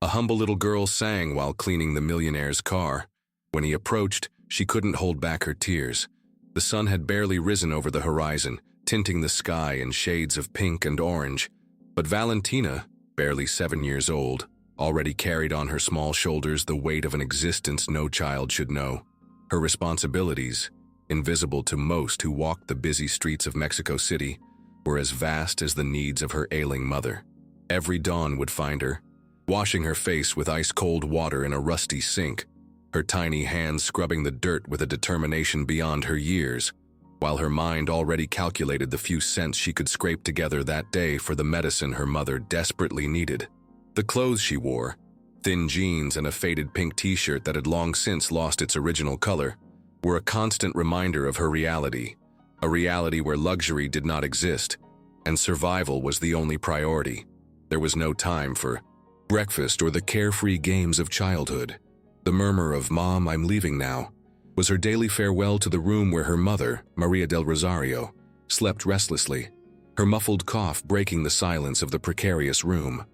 A humble little girl sang while cleaning the millionaire's car. When he approached, she couldn't hold back her tears. The sun had barely risen over the horizon, tinting the sky in shades of pink and orange. But Valentina, barely 7 years old, already carried on her small shoulders the weight of an existence no child should know. Her responsibilities, invisible to most who walked the busy streets of Mexico City, were as vast as the needs of her ailing mother. Every dawn would find her, washing her face with ice-cold water in a rusty sink, her tiny hands scrubbing the dirt with a determination beyond her years, while her mind already calculated the few cents she could scrape together that day for the medicine her mother desperately needed. The clothes she wore, thin jeans and a faded pink t-shirt that had long since lost its original color, were a constant reminder of her reality, a reality where luxury did not exist, and survival was the only priority. There was no time for breakfast or the carefree games of childhood. The murmur of "Mom, I'm leaving now" was her daily farewell to the room where her mother, Maria del Rosario, slept restlessly, her muffled cough breaking the silence of the precarious room,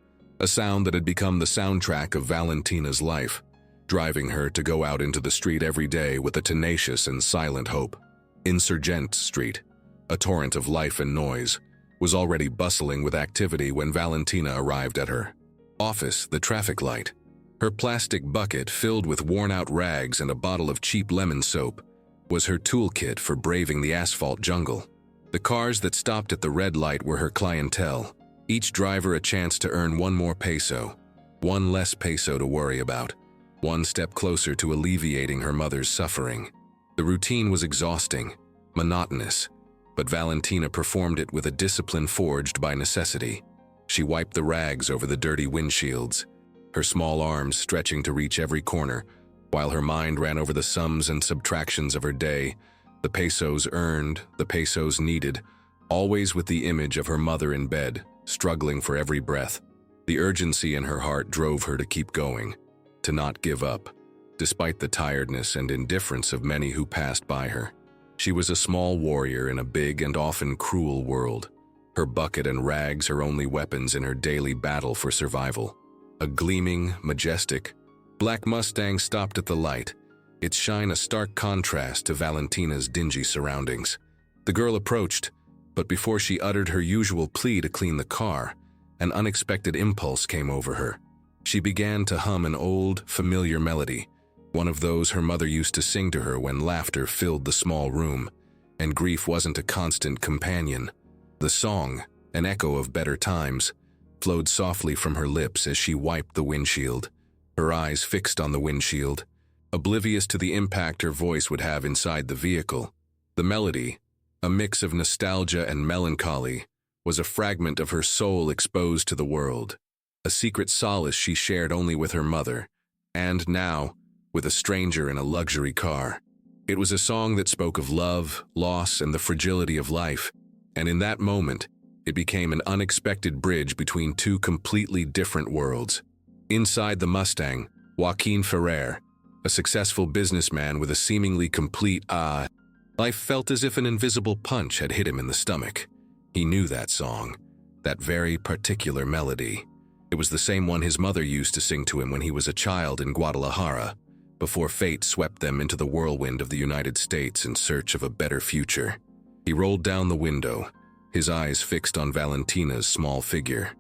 a sound that had become the soundtrack of Valentina's life, driving her to go out into the street every day with a tenacious and silent hope. Insurgent Street, a torrent of life and noise, was already bustling with activity when Valentina arrived at her office, the traffic light. Her plastic bucket filled with worn-out rags and a bottle of cheap lemon soap was her toolkit for braving the asphalt jungle. The cars that stopped at the red light were her clientele, each driver a chance to earn one more peso, one less peso to worry about, one step closer to alleviating her mother's suffering. The routine was exhausting, monotonous, but Valentina performed it with a discipline forged by necessity. She wiped the rags over the dirty windshields, her small arms stretching to reach every corner, while her mind ran over the sums and subtractions of her day, the pesos earned, the pesos needed, always with the image of her mother in bed, struggling for every breath. The urgency in her heart drove her to keep going, to not give up, despite the tiredness and indifference of many who passed by her. She was a small warrior in a big and often cruel world, her bucket and rags her only weapons in her daily battle for survival. A gleaming, majestic, black Mustang stopped at the light, its shine a stark contrast to Valentina's dingy surroundings. The girl approached, but before she uttered her usual plea to clean the car, an unexpected impulse came over her. She began to hum an old, familiar melody, one of those her mother used to sing to her when laughter filled the small room, and grief wasn't a constant companion. The song, an echo of better times, flowed softly from her lips as she wiped the windshield, her eyes fixed on the windshield, oblivious to the impact her voice would have inside the vehicle. The melody, a mix of nostalgia and melancholy, was a fragment of her soul exposed to the world, a secret solace she shared only with her mother, and now, with a stranger in a luxury car. It was a song that spoke of love, loss, and the fragility of life, and in that moment, it became an unexpected bridge between two completely different worlds. Inside the Mustang, Joaquin Ferrer, a successful businessman with a seemingly complete life, felt as if an invisible punch had hit him in the stomach. He knew that song, that very particular melody. It was the same one his mother used to sing to him when he was a child in Guadalajara, before fate swept them into the whirlwind of the United States in search of a better future. He rolled down the window, his eyes fixed on Valentina's small figure.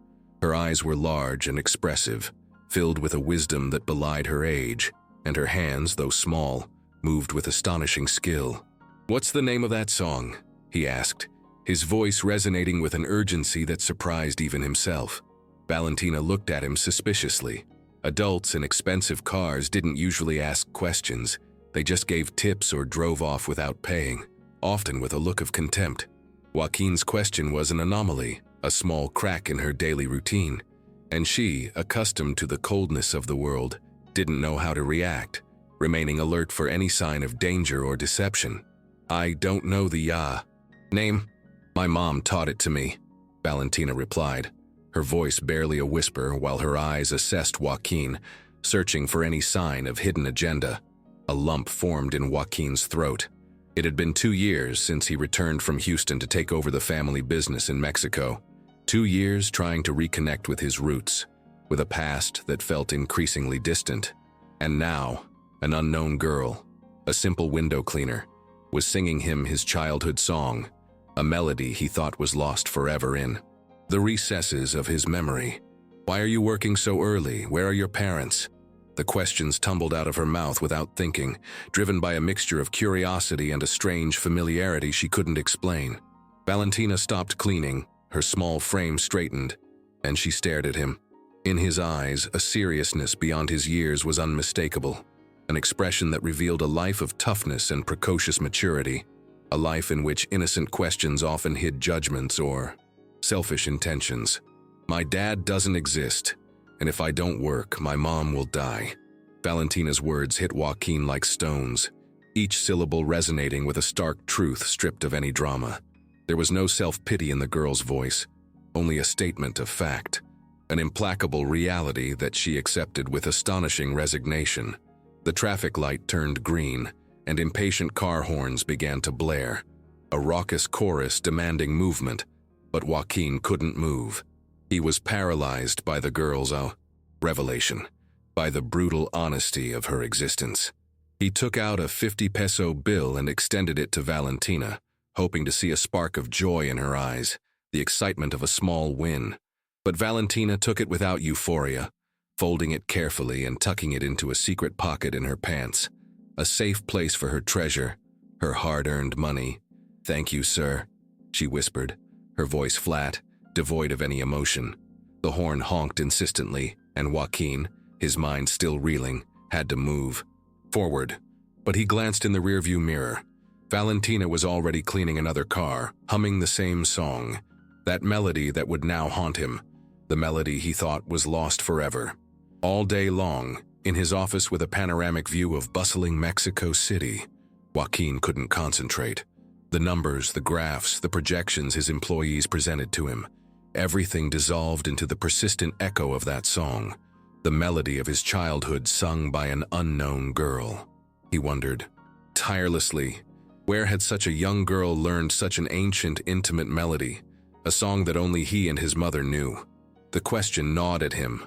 Her eyes were large and expressive, filled with a wisdom that belied her age, and her hands, though small, moved with astonishing skill. "What's the name of that song?" he asked, his voice resonating with an urgency that surprised even himself. Valentina looked at him suspiciously. Adults in expensive cars didn't usually ask questions, they just gave tips or drove off without paying, often with a look of contempt. Joaquin's question was an anomaly, a small crack in her daily routine, and she, accustomed to the coldness of the world, didn't know how to react, remaining alert for any sign of danger or deception. "I don't know the name. My mom taught it to me," Valentina replied, her voice barely a whisper while her eyes assessed Joaquin, searching for any sign of hidden agenda. A lump formed in Joaquin's throat. It had been 2 years since he returned from Houston to take over the family business in Mexico. 2 years trying to reconnect with his roots, with a past that felt increasingly distant. And now, an unknown girl, a simple window cleaner, was singing him his childhood song, a melody he thought was lost forever in the recesses of his memory. "Why are you working so early? Where are your parents?" The questions tumbled out of her mouth without thinking, driven by a mixture of curiosity and a strange familiarity she couldn't explain. Valentina stopped cleaning, her small frame straightened, and she stared at him. In his eyes, a seriousness beyond his years was unmistakable, an expression that revealed a life of toughness and precocious maturity, a life in which innocent questions often hid judgments or selfish intentions. "My dad doesn't exist, and if I don't work, my mom will die." Valentina's words hit Joaquin like stones, each syllable resonating with a stark truth stripped of any drama. There was no self-pity in the girl's voice, only a statement of fact, an implacable reality that she accepted with astonishing resignation. The traffic light turned green, and impatient car horns began to blare, a raucous chorus demanding movement, but Joaquin couldn't move. He was paralyzed by the girl's revelation, by the brutal honesty of her existence. He took out a 50-peso bill and extended it to Valentina, hoping to see a spark of joy in her eyes, the excitement of a small win. But Valentina took it without euphoria, folding it carefully and tucking it into a secret pocket in her pants, a safe place for her treasure, her hard-earned money. "Thank you, sir," she whispered, her voice flat, devoid of any emotion. The horn honked insistently, and Joaquin, his mind still reeling, had to move forward. But he glanced in the rearview mirror. Valentina was already cleaning another car, humming the same song, that melody that would now haunt him, the melody he thought was lost forever. All day long, in his office with a panoramic view of bustling Mexico City, Joaquin couldn't concentrate. The numbers, the graphs, the projections his employees presented to him, everything dissolved into the persistent echo of that song, the melody of his childhood sung by an unknown girl. He wondered, tirelessly, where had such a young girl learned such an ancient, intimate melody, a song that only he and his mother knew? The question gnawed at him,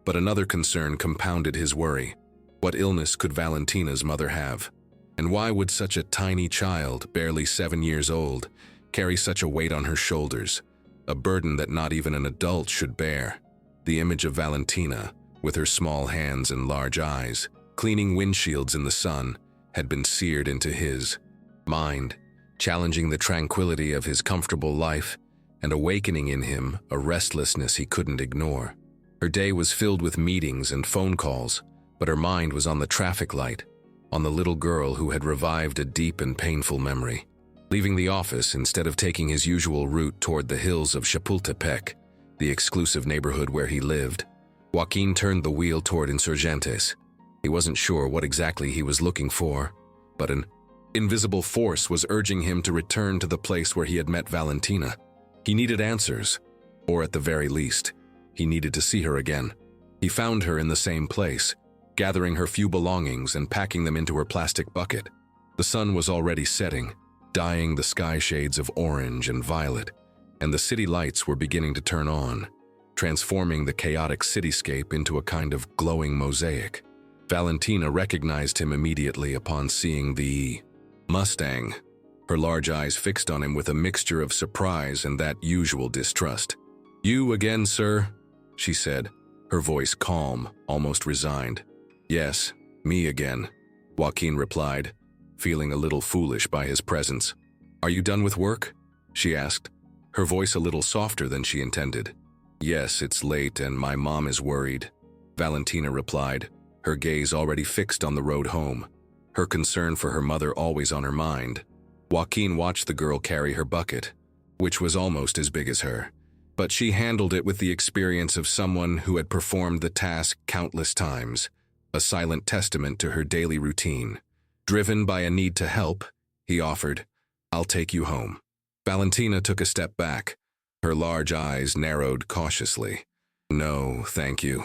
but another concern compounded his worry. What illness could Valentina's mother have? And why would such a tiny child, barely 7 years old, carry such a weight on her shoulders, a burden that not even an adult should bear? The image of Valentina, with her small hands and large eyes, cleaning windshields in the sun, had been seared into his mind, challenging the tranquility of his comfortable life and awakening in him a restlessness he couldn't ignore. Her day was filled with meetings and phone calls, but her mind was on the traffic light, on the little girl who had revived a deep and painful memory. Leaving the office instead of taking his usual route toward the hills of Chapultepec, the exclusive neighborhood where he lived, Joaquin turned the wheel toward Insurgentes. He wasn't sure what exactly he was looking for, but an invisible force was urging him to return to the place where he had met Valentina. He needed answers, or at the very least, he needed to see her again. He found her in the same place, gathering her few belongings and packing them into her plastic bucket. The sun was already setting, dyeing the sky shades of orange and violet, and the city lights were beginning to turn on, transforming the chaotic cityscape into a kind of glowing mosaic. Valentina recognized him immediately upon seeing the Mustang, her large eyes fixed on him with a mixture of surprise and that usual distrust. "You again, sir?" she said, her voice calm, almost resigned. "Yes, me again," Joaquin replied, feeling a little foolish by his presence. "Are you done with work?" she asked, her voice a little softer than she intended. "Yes, it's late and my mom is worried," Valentina replied, her gaze already fixed on the road home, her concern for her mother always on her mind. Joaquin watched the girl carry her bucket, which was almost as big as her, but she handled it with the experience of someone who had performed the task countless times, a silent testament to her daily routine. Driven by a need to help, he offered, "I'll take you home." Valentina took a step back, her large eyes narrowed cautiously. "No, thank you.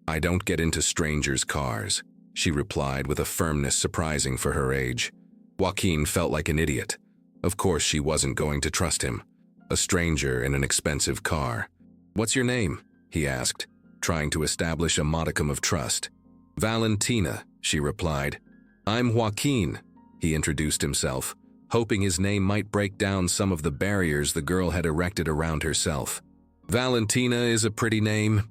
I don't get into strangers' cars," she replied with a firmness surprising for her age. Joaquin felt like an idiot. Of course she wasn't going to trust him. A stranger in an expensive car. "What's your name?" he asked, trying to establish a modicum of trust. "Valentina," she replied. "I'm Joaquin," he introduced himself, hoping his name might break down some of the barriers the girl had erected around herself. "Valentina is a pretty name,"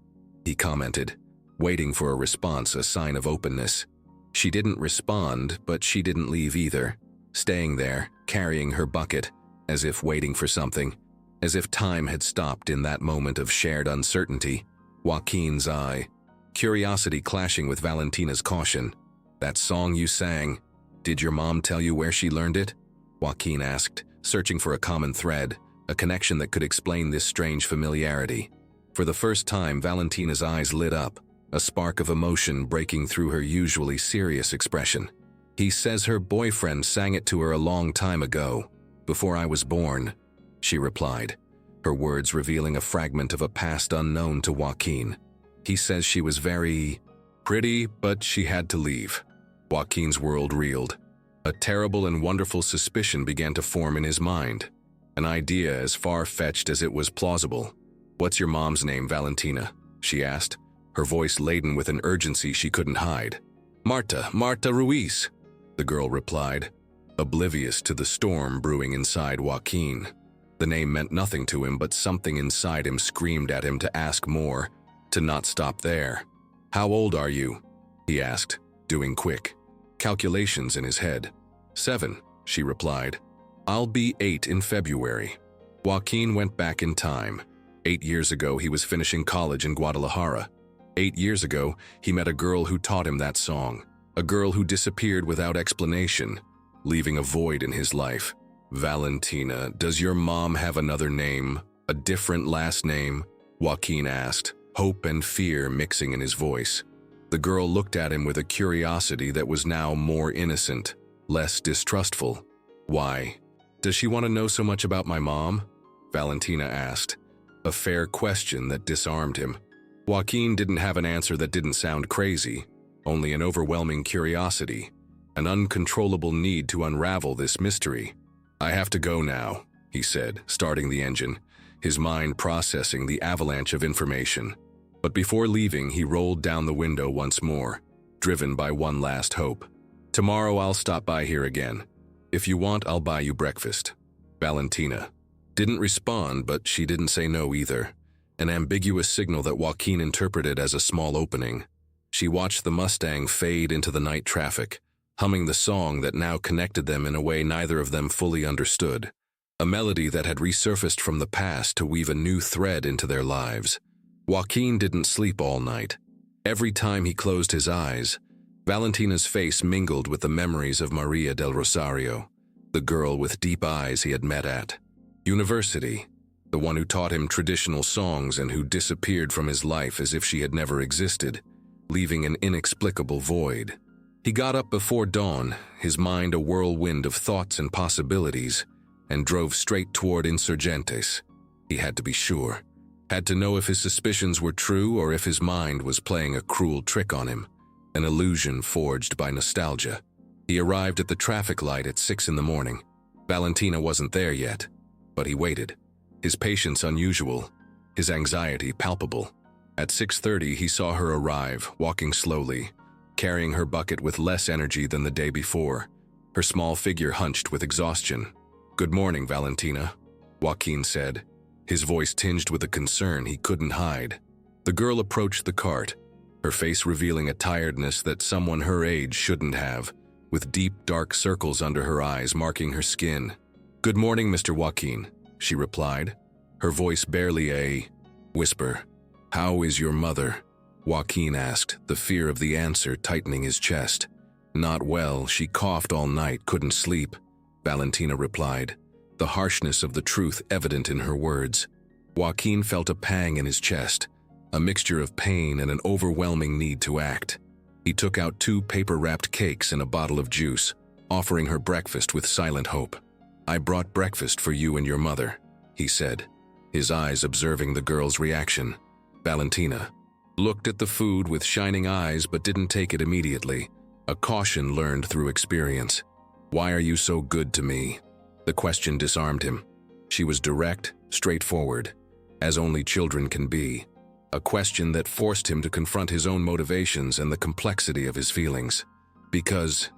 he commented, waiting for a response, a sign of openness. She didn't respond, but she didn't leave either, staying there, carrying her bucket, as if waiting for something, as if time had stopped in that moment of shared uncertainty. Joaquin's eye, curiosity clashing with Valentina's caution. "That song you sang, did your mom tell you where she learned it?" Joaquin asked, searching for a common thread, a connection that could explain this strange familiarity. For the first time, Valentina's eyes lit up, a spark of emotion breaking through her usually serious expression. "He says her boyfriend sang it to her a long time ago, before I was born," she replied, her words revealing a fragment of a past unknown to Joaquin. "He says she was very pretty, but she had to leave." Joaquin's world reeled. A terrible and wonderful suspicion began to form in his mind, an idea as far-fetched as it was plausible. "What's your mom's name, Valentina?" she asked, her voice laden with an urgency she couldn't hide. Marta Ruiz," the girl replied, oblivious to the storm brewing inside Joaquin. The name meant nothing to him, but something inside him screamed at him to ask more, to not stop there. "How old are you?" he asked, doing quick calculations in his head. "7, she replied. "I'll be 8 in February." Joaquin went back in time. 8 years ago, he was finishing college in Guadalajara. 8 years ago, he met a girl who taught him that song, a girl who disappeared without explanation, leaving a void in his life. "Valentina, does your mom have another name, a different last name?" Joaquin asked, hope and fear mixing in his voice. The girl looked at him with a curiosity that was now more innocent, less distrustful. "Why? Does she want to know so much about my mom?" Valentina asked, a fair question that disarmed him. Joaquin didn't have an answer that didn't sound crazy, only an overwhelming curiosity, an uncontrollable need to unravel this mystery. "I have to go now," he said, starting the engine, his mind processing the avalanche of information. But before leaving, he rolled down the window once more, driven by one last hope. "Tomorrow I'll stop by here again. If you want, I'll buy you breakfast." Valentina didn't respond, but she didn't say no either, an ambiguous signal that Joaquin interpreted as a small opening. She watched the Mustang fade into the night traffic, humming the song that now connected them in a way neither of them fully understood, a melody that had resurfaced from the past to weave a new thread into their lives. Joaquin didn't sleep all night. Every time he closed his eyes, Valentina's face mingled with the memories of Maria del Rosario, the girl with deep eyes he had met at university, the one who taught him traditional songs and who disappeared from his life as if she had never existed, leaving an inexplicable void. He got up before dawn, his mind a whirlwind of thoughts and possibilities, and drove straight toward Insurgentes. He had to be sure. Had to know if his suspicions were true or if his mind was playing a cruel trick on him, an illusion forged by nostalgia. He arrived at the traffic light at 6 in the morning. Valentina wasn't there yet, but he waited, his patience unusual, his anxiety palpable. At 6:30, he saw her arrive, walking slowly, carrying her bucket with less energy than the day before, her small figure hunched with exhaustion. "Good morning, Valentina," Joaquin said, his voice tinged with a concern he couldn't hide. The girl approached the cart, her face revealing a tiredness that someone her age shouldn't have, with deep, dark circles under her eyes marking her skin. "Good morning, Mr. Joaquin," she replied, her voice barely a whisper. "How is your mother?" Joaquin asked, the fear of the answer tightening his chest. "Not well, she coughed all night, couldn't sleep," Valentina replied, the harshness of the truth evident in her words. Joaquin felt a pang in his chest, a mixture of pain and an overwhelming need to act. He took out 2 paper-wrapped cakes and a bottle of juice, offering her breakfast with silent hope. "I brought breakfast for you and your mother," he said, his eyes observing the girl's reaction. Valentina looked at the food with shining eyes but didn't take it immediately, a caution learned through experience. "Why are you so good to me?" The question disarmed him. She was direct, straightforward, as only children can be. a question that forced him to confront his own motivations and the complexity of his feelings. Because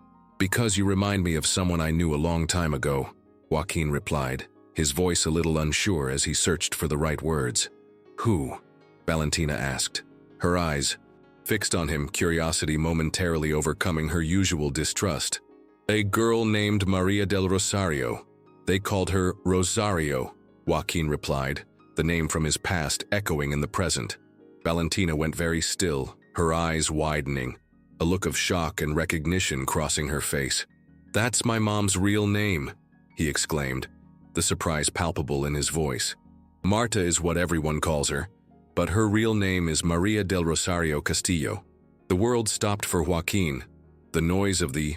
you remind me of someone I knew a long time ago, Joaquin replied, his voice a little unsure as he searched for the right words. Who? Valentina asked, her eyes fixed on him, curiosity momentarily overcoming her usual distrust. A girl named Maria del Rosario. They called her Rosario, Joaquin replied, the name from his past echoing in the present. Valentina went very still, her eyes widening, a look of shock and recognition crossing her face. That's my mom's real name, he exclaimed, the surprise palpable in his voice. Marta is what everyone calls her, but her real name is Maria del Rosario Castillo. The world stopped for Joaquin. The noise of the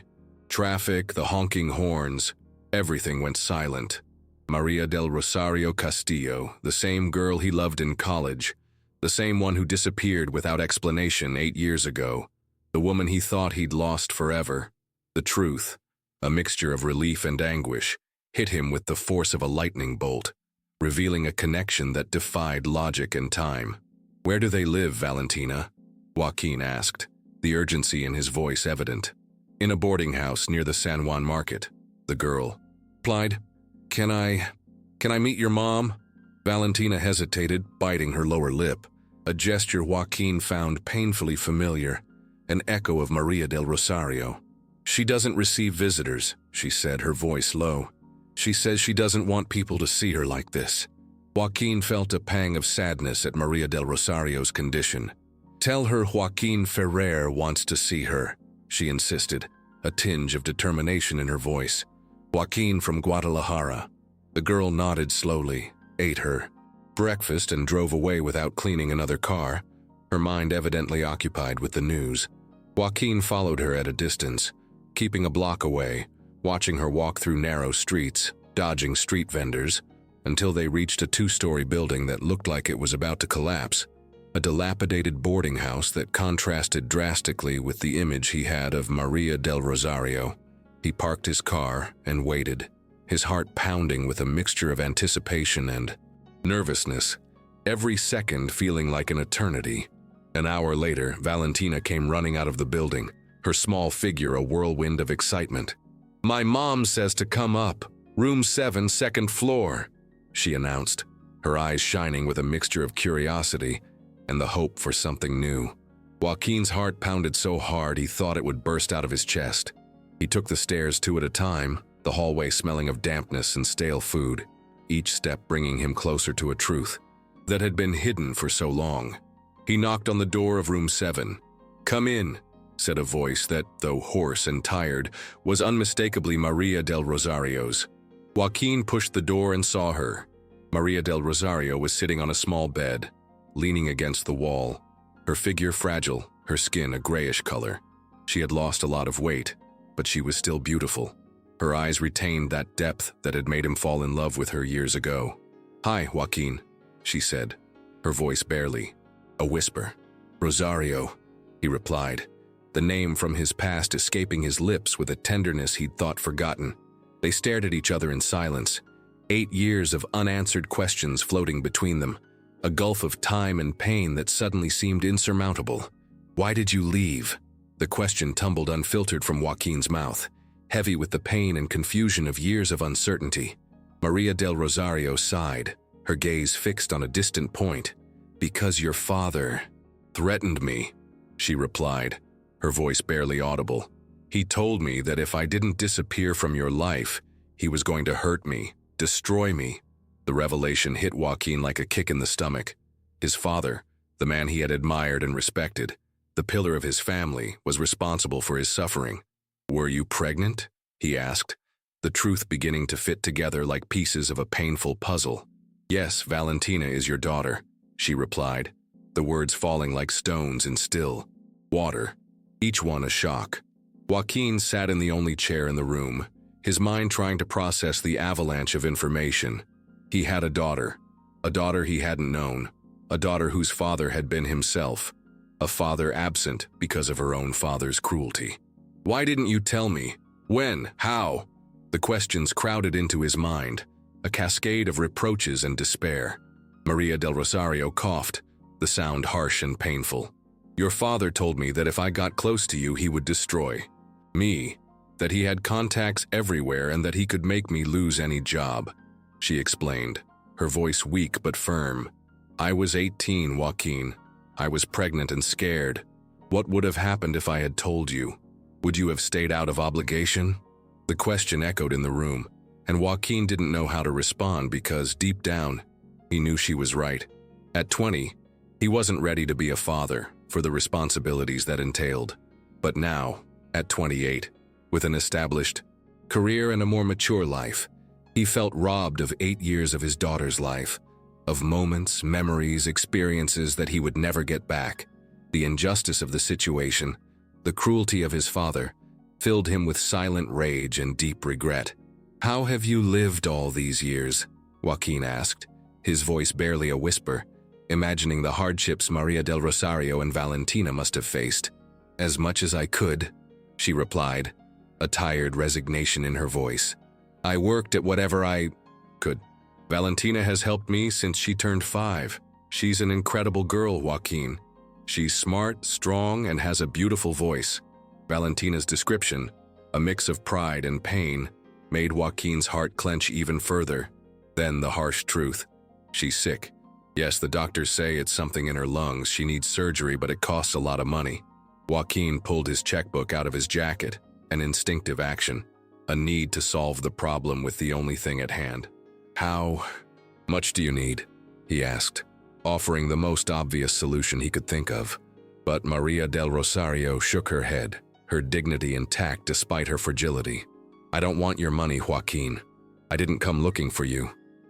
traffic, the honking horns, everything went silent. Maria del Rosario Castillo, the same girl he loved in college, the same one who disappeared without explanation 8 years ago, the woman he thought he'd lost forever. The truth, a mixture of relief and anguish, hit him with the force of a lightning bolt, revealing a connection that defied logic and time. Where do they live, Valentina? Joaquin asked, the urgency in his voice evident. In a boarding house near the San Juan market, the girl replied. Can I meet your mom? Valentina hesitated, biting her lower lip, a gesture Joaquin found painfully familiar, an echo of Maria del Rosario. She doesn't receive visitors, she said, her voice low. She says she doesn't want people to see her like this. Joaquin felt a pang of sadness at Maria del Rosario's condition. Tell her Joaquin Ferrer wants to see her, she insisted, a tinge of determination in her voice. Joaquin from Guadalajara. The girl nodded slowly, ate her breakfast and drove away without cleaning another car, her mind evidently occupied with the news. Joaquin followed her at a distance, keeping a block away, watching her walk through narrow streets, dodging street vendors, until they reached a 2-story building that looked like it was about to collapse, a dilapidated boarding house that contrasted drastically with the image he had of Maria del Rosario. He parked his car and waited, his heart pounding with a mixture of anticipation and nervousness, every second feeling like an eternity. An hour later, Valentina came running out of the building, her small figure a whirlwind of excitement. My mom says to come up, room 7, 2nd floor, she announced, her eyes shining with a mixture of curiosity and the hope for something new. Joaquin's heart pounded so hard he thought it would burst out of his chest. He took the stairs 2 at a time, the hallway smelling of dampness and stale food, each step bringing him closer to a truth that had been hidden for so long. He knocked on the door of room 7. Come in, said a voice that, though hoarse and tired, was unmistakably Maria del Rosario's. Joaquin pushed the door and saw her. Maria del Rosario was sitting on a small bed, leaning against the wall, her figure fragile, her skin a grayish color. She had lost a lot of weight, but she was still beautiful. Her eyes retained that depth that had made him fall in love with her years ago. Hi, Joaquin, she said, her voice barely a whisper. Rosario, he replied, the name from his past escaping his lips with a tenderness he'd thought forgotten. They stared at each other in silence, 8 years of unanswered questions floating between them, a gulf of time and pain that suddenly seemed insurmountable. Why did you leave? The question tumbled unfiltered from Joaquin's mouth, heavy with the pain and confusion of years of uncertainty. Maria del Rosario sighed, her gaze fixed on a distant point. Because your father threatened me, she replied, her voice barely audible. He told me that if I didn't disappear from your life, he was going to hurt me, destroy me. The revelation hit Joaquin like a kick in the stomach. His father, the man he had admired and respected, the pillar of his family, was responsible for his suffering. Were you pregnant? He asked, the truth beginning to fit together like pieces of a painful puzzle. Yes, Valentina is your daughter, she replied, the words falling like stones in still water, each one a shock. Joaquin sat in the only chair in the room, his mind trying to process the avalanche of information. He had a daughter he hadn't known, a daughter whose father had been himself, a father absent because of her own father's cruelty. Why didn't you tell me? When? How? The questions crowded into his mind, a cascade of reproaches and despair. Maria del Rosario coughed, the sound harsh and painful. Your father told me that if I got close to you, he would destroy me, that he had contacts everywhere and that he could make me lose any job, she explained, her voice weak but firm. I was 18, Joaquin. I was pregnant and scared. What would have happened if I had told you? Would you have stayed out of obligation? The question echoed in the room, and Joaquin didn't know how to respond because, deep down, he knew she was right. At 20, he wasn't ready to be a father for the responsibilities that entailed. But now, at 28, with an established career and a more mature life, he felt robbed of 8 years of his daughter's life, of moments, memories, experiences that he would never get back. The injustice of the situation, the cruelty of his father, filled him with silent rage and deep regret. How have you lived all these years? Joaquin asked, his voice barely a whisper, imagining the hardships Maria del Rosario and Valentina must have faced. As much as I could, she replied, a tired resignation in her voice. I worked at whatever I could. Valentina has helped me since she turned 5. She's an incredible girl, Joaquin. She's smart, strong, and has a beautiful voice. Valentina's description, a mix of pride and pain, made Joaquin's heart clench even further. Then the harsh truth. She's sick. Yes, the doctors say it's something in her lungs. She needs surgery, but it costs a lot of money. Joaquin pulled his checkbook out of his jacket, an instinctive action, a need to solve the problem with the only thing at hand. How much do you need? He asked, offering the most obvious solution he could think of. But Maria del Rosario shook her head, her dignity intact despite her fragility. I don't want your money, Joaquin. I didn't come looking for you.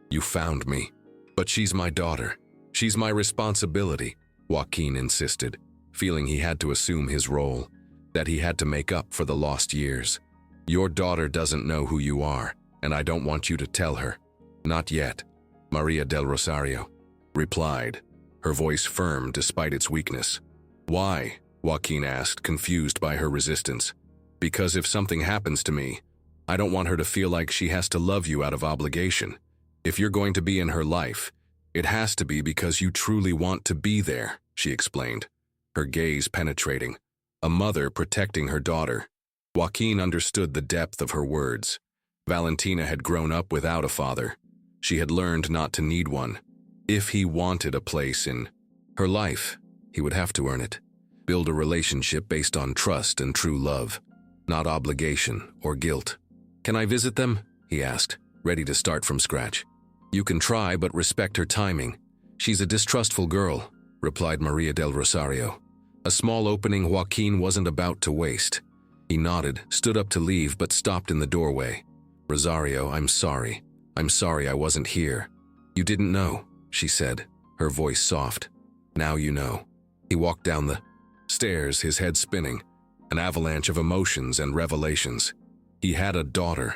You found me. But she's my daughter. She's my responsibility, Joaquin insisted, feeling he had to assume his role, that he had to make up for the lost years. Your daughter doesn't know who you are, and I don't want you to tell her. Not yet, Maria del Rosario replied, her voice firm despite its weakness. Why? Joaquin asked, confused by her resistance. Because if something happens to me, I don't want her to feel like she has to love you out of obligation. If you're going to be in her life, it has to be because you truly want to be there, she explained, her gaze penetrating. A mother protecting her daughter. Joaquin understood the depth of her words. Valentina had grown up without a father. She had learned not to need one. If he wanted a place in her life, he would have to earn it. Build a relationship based on trust and true love, not obligation or guilt. Can I visit them? He asked, ready to start from scratch. You can try, but respect her timing. She's a distrustful girl, replied Maria del Rosario. A small opening Joaquin wasn't about to waste. He nodded, stood up to leave, but stopped in the doorway. Rosario, I'm sorry. I'm sorry I wasn't here. You didn't know, she said, her voice soft. Now you know. He walked down the stairs, his head spinning, an avalanche of emotions and revelations. He had a daughter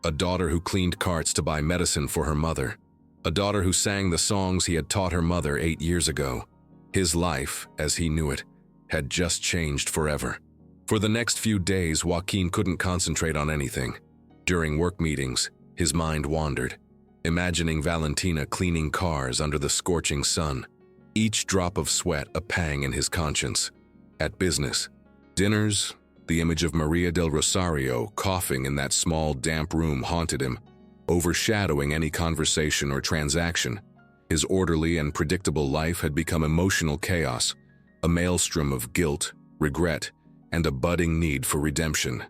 who cleaned carts to buy medicine for her mother, a daughter who sang the songs he had taught her mother 8 years ago. His life, as he knew it, had just changed forever. For the next few days, Joaquin couldn't concentrate on anything. During work meetings, his mind wandered, imagining Valentina cleaning cars under the scorching sun, each drop of sweat a pang in his conscience. At business, dinners, the image of Maria del Rosario coughing in that small, damp room haunted him, overshadowing any conversation or transaction. His orderly and predictable life had become emotional chaos, a maelstrom of guilt, regret, and a budding need for redemption.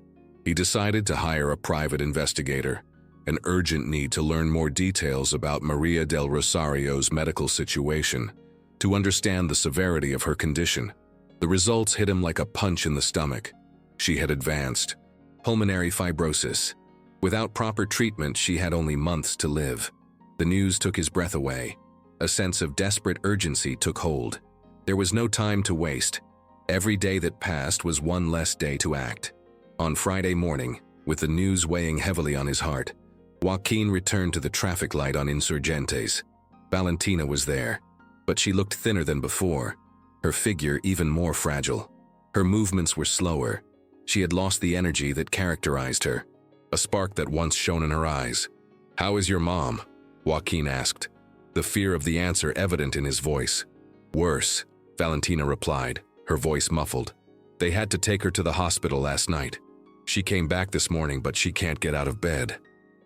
He decided to hire a private investigator, an urgent need to learn more details about Maria del Rosario's medical situation, to understand the severity of her condition. The results hit him like a punch in the stomach. She had advanced pulmonary fibrosis. Without proper treatment, she had only months to live. The news took his breath away. A sense of desperate urgency took hold. There was no time to waste. Every day that passed was one less day to act. On Friday morning, with the news weighing heavily on his heart, Joaquin returned to the traffic light on Insurgentes. Valentina was there, but she looked thinner than before, her figure even more fragile. Her movements were slower. She had lost the energy that characterized her, a spark that once shone in her eyes. "How is your mom?" Joaquin asked, the fear of the answer evident in his voice. Worse, Valentina replied, her voice muffled. They had to take her to the hospital last night. She came back this morning, but she can't get out of bed.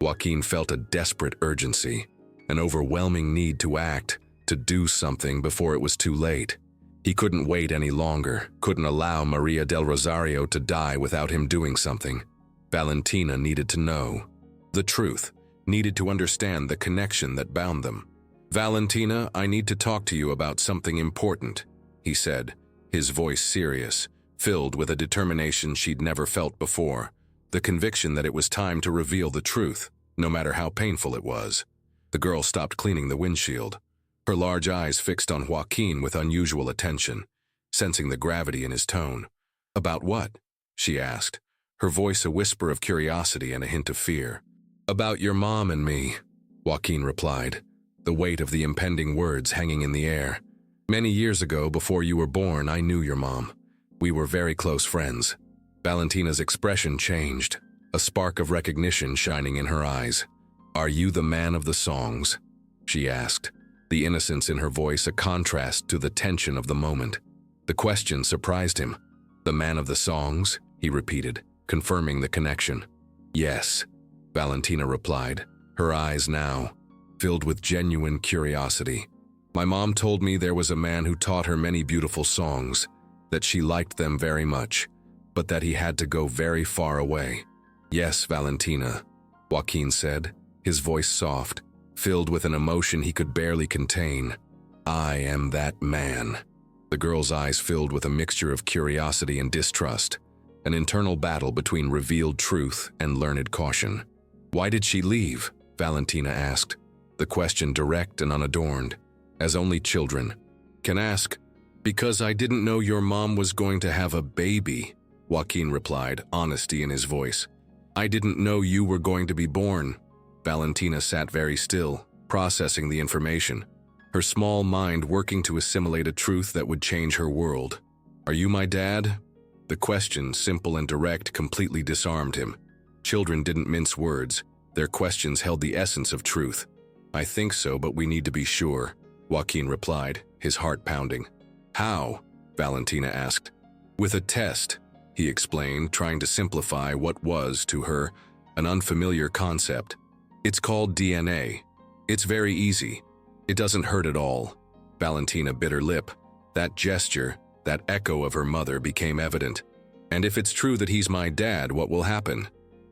Joaquin felt a desperate urgency, an overwhelming need to act, to do something before it was too late. He couldn't wait any longer, couldn't allow Maria del Rosario to die without him doing something. Valentina needed to know the truth, needed to understand the connection that bound them. "Valentina, I need to talk to you about something important," he said, his voice serious, filled with a determination she'd never felt before, the conviction that it was time to reveal the truth, no matter how painful it was. The girl stopped cleaning the windshield, her large eyes fixed on Joaquin with unusual attention, sensing the gravity in his tone. "About what?" she asked, her voice a whisper of curiosity and a hint of fear. "About your mom and me," Joaquin replied, the weight of the impending words hanging in the air. "Many years ago, before you were born, I knew your mom. We were very close friends." Valentina's expression changed, a spark of recognition shining in her eyes. "Are you the man of the songs?" she asked, the innocence in her voice a contrast to the tension of the moment. The question surprised him. "The man of the songs?" he repeated, confirming the connection. "Yes," Valentina replied, her eyes now filled with genuine curiosity. "My mom told me there was a man who taught her many beautiful songs, that she liked them very much, but that he had to go very far away." "Yes, Valentina," Joaquin said, his voice soft, filled with an emotion he could barely contain. "I am that man." The girl's eyes filled with a mixture of curiosity and distrust, an internal battle between revealed truth and learned caution. "Why did she leave?" Valentina asked, the question direct and unadorned, as only children can ask. "Because I didn't know your mom was going to have a baby," Joaquin replied, honesty in his voice. "I didn't know you were going to be born." Valentina sat very still, processing the information, her small mind working to assimilate a truth that would change her world. "Are you my dad?" The question, simple and direct, completely disarmed him. Children didn't mince words. Their questions held the essence of truth. "I think so, but we need to be sure," Joaquin replied, his heart pounding. "How?" Valentina asked. "With a test," he explained, trying to simplify what was, to her, an unfamiliar concept. "It's called DNA. It's very easy. It doesn't hurt at all." Valentina bit her lip. That gesture, that echo of her mother, became evident. "And if it's true that he's my dad, what will happen?"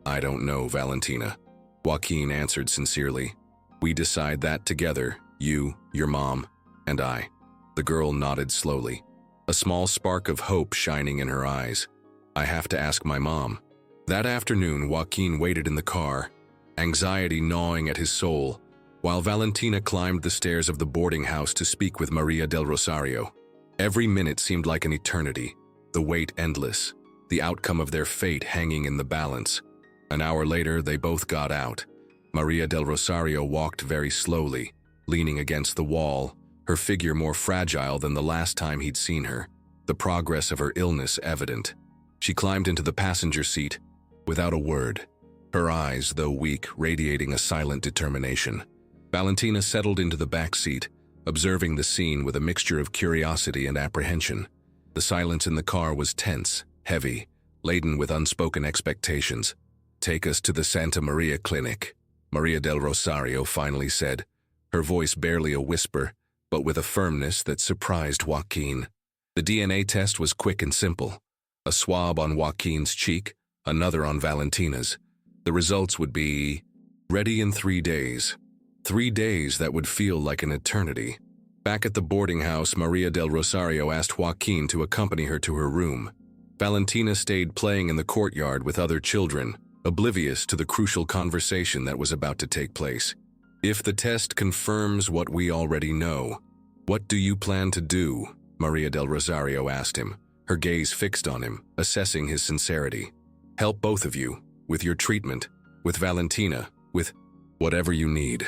"I don't know, Valentina," Joaquin answered sincerely. "We decide that together, you, your mom, and I." The girl nodded slowly, a small spark of hope shining in her eyes. "I have to ask my mom." That afternoon, Joaquin waited in the car, anxiety gnawing at his soul, while Valentina climbed the stairs of the boarding house to speak with Maria del Rosario. Every minute seemed like an eternity, the wait endless, the outcome of their fate hanging in the balance. An hour later, they both got out. Maria del Rosario walked very slowly, leaning against the wall, her figure more fragile than the last time he'd seen her, the progress of her illness evident. She climbed into the passenger seat, without a word, her eyes, though weak, radiating a silent determination. Valentina settled into the back seat, observing the scene with a mixture of curiosity and apprehension. The silence in the car was tense, heavy, laden with unspoken expectations. "Take us to the Santa Maria Clinic," Maria del Rosario finally said, her voice barely a whisper, but with a firmness that surprised Joaquin. The DNA test was quick and simple. A swab on Joaquin's cheek, another on Valentina's. The results would be ready in 3 days. 3 days that would feel like an eternity. Back at the boarding house, Maria del Rosario asked Joaquin to accompany her to her room. Valentina stayed playing in the courtyard with other children, oblivious to the crucial conversation that was about to take place. "If the test confirms what we already know, what do you plan to do?" Maria del Rosario asked him, her gaze fixed on him, assessing his sincerity. "Help both of you, with your treatment, with Valentina, with whatever you need,"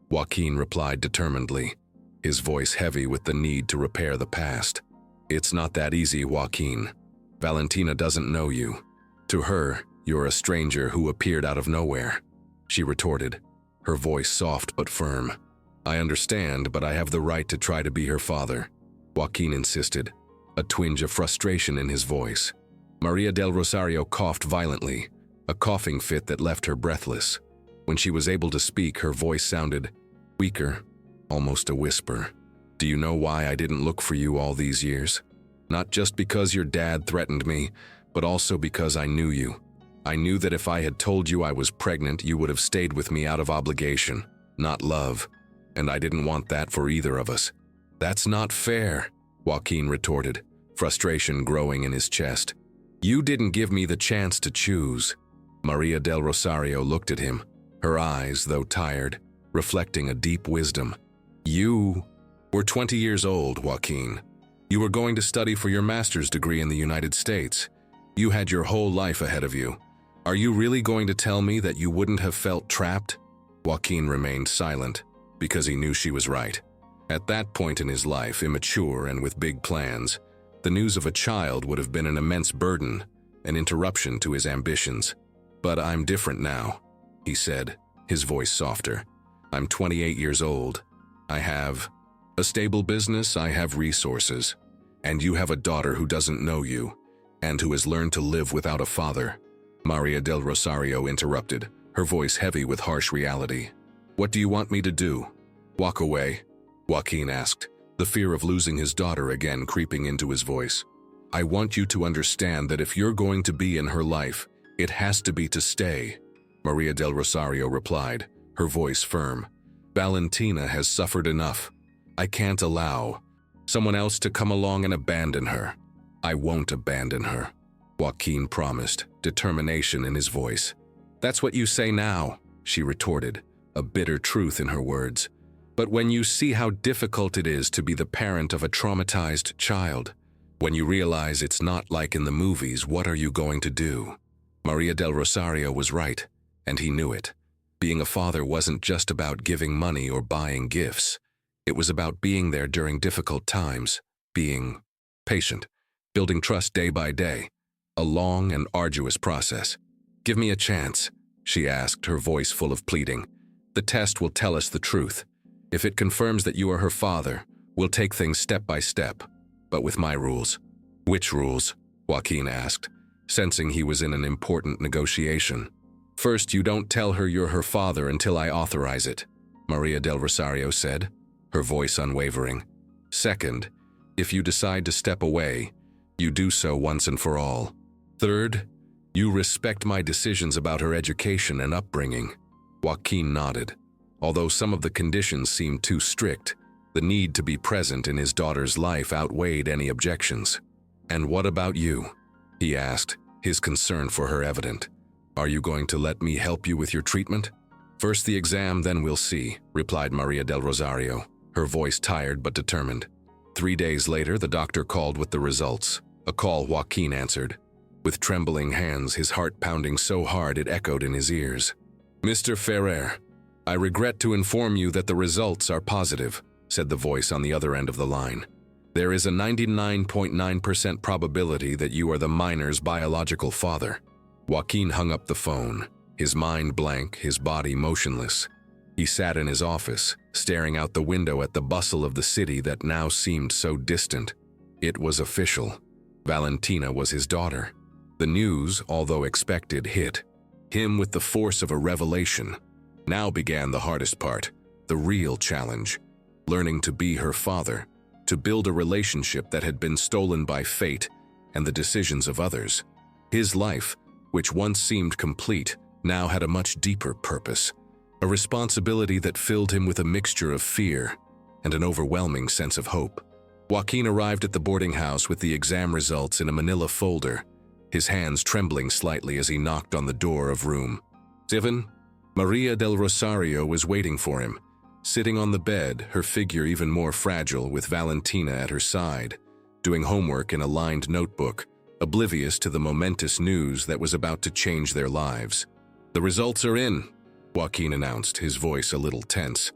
Joaquin replied determinedly, his voice heavy with the need to repair the past. "It's not that easy, Joaquin. Valentina doesn't know you. To her, you're a stranger who appeared out of nowhere," she retorted, her voice soft but firm. "I understand, but I have the right to try to be her father." Joaquin insisted, a twinge of frustration in his voice. Maria del Rosario coughed violently, a coughing fit that left her breathless. When she was able to speak, her voice sounded weaker, almost a whisper. Do you know why I didn't look for you all these years? Not just because your dad threatened me, but also because I knew you. I knew that if I had told you I was pregnant, you would have stayed with me out of obligation, not love. And I didn't want that for either of us. That's not fair, Joaquin retorted, frustration growing in his chest. You didn't give me the chance to choose. Maria del Rosario looked at him, her eyes, though tired, reflecting a deep wisdom. You were 20 years old, Joaquin. You were going to study for your master's degree in the United States. You had your whole life ahead of you. Are you really going to tell me that you wouldn't have felt trapped? Joaquin remained silent, because he knew she was right. At that point in his life, immature and with big plans, the news of a child would have been an immense burden, an interruption to his ambitions. But I'm different now, he said, his voice softer. I'm 28 years old. I have a stable business, I have resources. And you have a daughter who doesn't know you, and who has learned to live without a father. Maria del Rosario interrupted, her voice heavy with harsh reality. What do you want me to do? Walk away? Joaquin asked, the fear of losing his daughter again creeping into his voice. I want you to understand that if you're going to be in her life, it has to be to stay, Maria del Rosario replied, her voice firm. Valentina has suffered enough. I can't allow someone else to come along and abandon her. I won't abandon her, Joaquin promised, determination in his voice. That's what you say now, she retorted, a bitter truth in her words. But when you see how difficult it is to be the parent of a traumatized child, when you realize it's not like in the movies, what are you going to do? Maria del Rosario was right, and he knew it. Being a father wasn't just about giving money or buying gifts. It was about being there during difficult times, being patient, building trust day by day, a long and arduous process. Give me a chance, she asked, her voice full of pleading. The test will tell us the truth. If it confirms that you are her father, we'll take things step by step, but with my rules. Which rules? Joaquin asked, sensing he was in an important negotiation. First, you don't tell her you're her father until I authorize it, Maria del Rosario said, her voice unwavering. Second, if you decide to step away, you do so once and for all. Third, you respect my decisions about her education and upbringing. Joaquin nodded. Although some of the conditions seemed too strict, the need to be present in his daughter's life outweighed any objections. And what about you? He asked, his concern for her evident. Are you going to let me help you with your treatment? First the exam, then we'll see, replied Maria del Rosario, her voice tired but determined. 3 days later, the doctor called with the results, a call Joaquin answered. With trembling hands, his heart pounding so hard it echoed in his ears. Mr. Ferrer, I regret to inform you that the results are positive, said the voice on the other end of the line. There is a 99.9% probability that you are the minor's biological father. Joaquin hung up the phone, his mind blank, his body motionless. He sat in his office, staring out the window at the bustle of the city that now seemed so distant. It was official. Valentina was his daughter. The news, although expected, hit him with the force of a revelation. Now began the hardest part, the real challenge, learning to be her father, to build a relationship that had been stolen by fate and the decisions of others. His life, which once seemed complete, now had a much deeper purpose, a responsibility that filled him with a mixture of fear and an overwhelming sense of hope. Joaquin arrived at the boarding house with the exam results in a manila folder, his hands trembling slightly as he knocked on the door of room 7. Maria del Rosario was waiting for him, sitting on the bed, her figure even more fragile with Valentina at her side, doing homework in a lined notebook, oblivious to the momentous news that was about to change their lives. The results are in, Joaquin announced, his voice a little tense.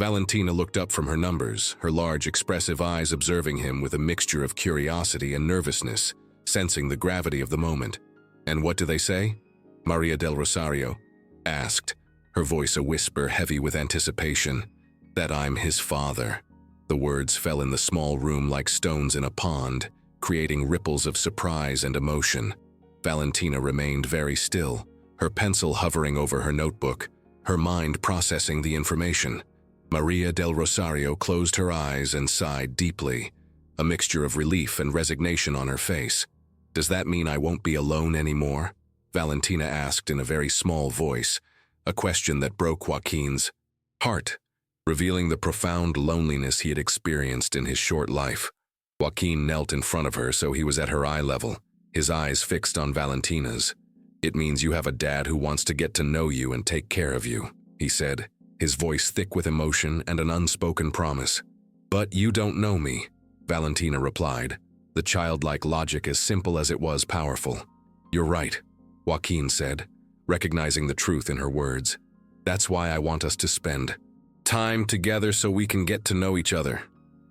Valentina looked up from her numbers, her large expressive eyes observing him with a mixture of curiosity and nervousness, sensing the gravity of the moment. And what do they say? Maria del Rosario asked, her voice a whisper heavy with anticipation. That I'm his father. The words fell in the small room like stones in a pond, creating ripples of surprise and emotion. Valentina remained very still, her pencil hovering over her notebook, her mind processing the information. Maria del Rosario closed her eyes and sighed deeply, a mixture of relief and resignation on her face. "Does that mean I won't be alone anymore?" Valentina asked in a very small voice, a question that broke Joaquin's heart, revealing the profound loneliness he had experienced in his short life. Joaquin knelt in front of her so he was at her eye level, his eyes fixed on Valentina's. "It means you have a dad who wants to get to know you and take care of you," he said, his voice thick with emotion and an unspoken promise. "But you don't know me," Valentina replied, the childlike logic as simple as it was powerful. "You're right," Joaquin said, recognizing the truth in her words. "That's why I want us to spend time together so we can get to know each other."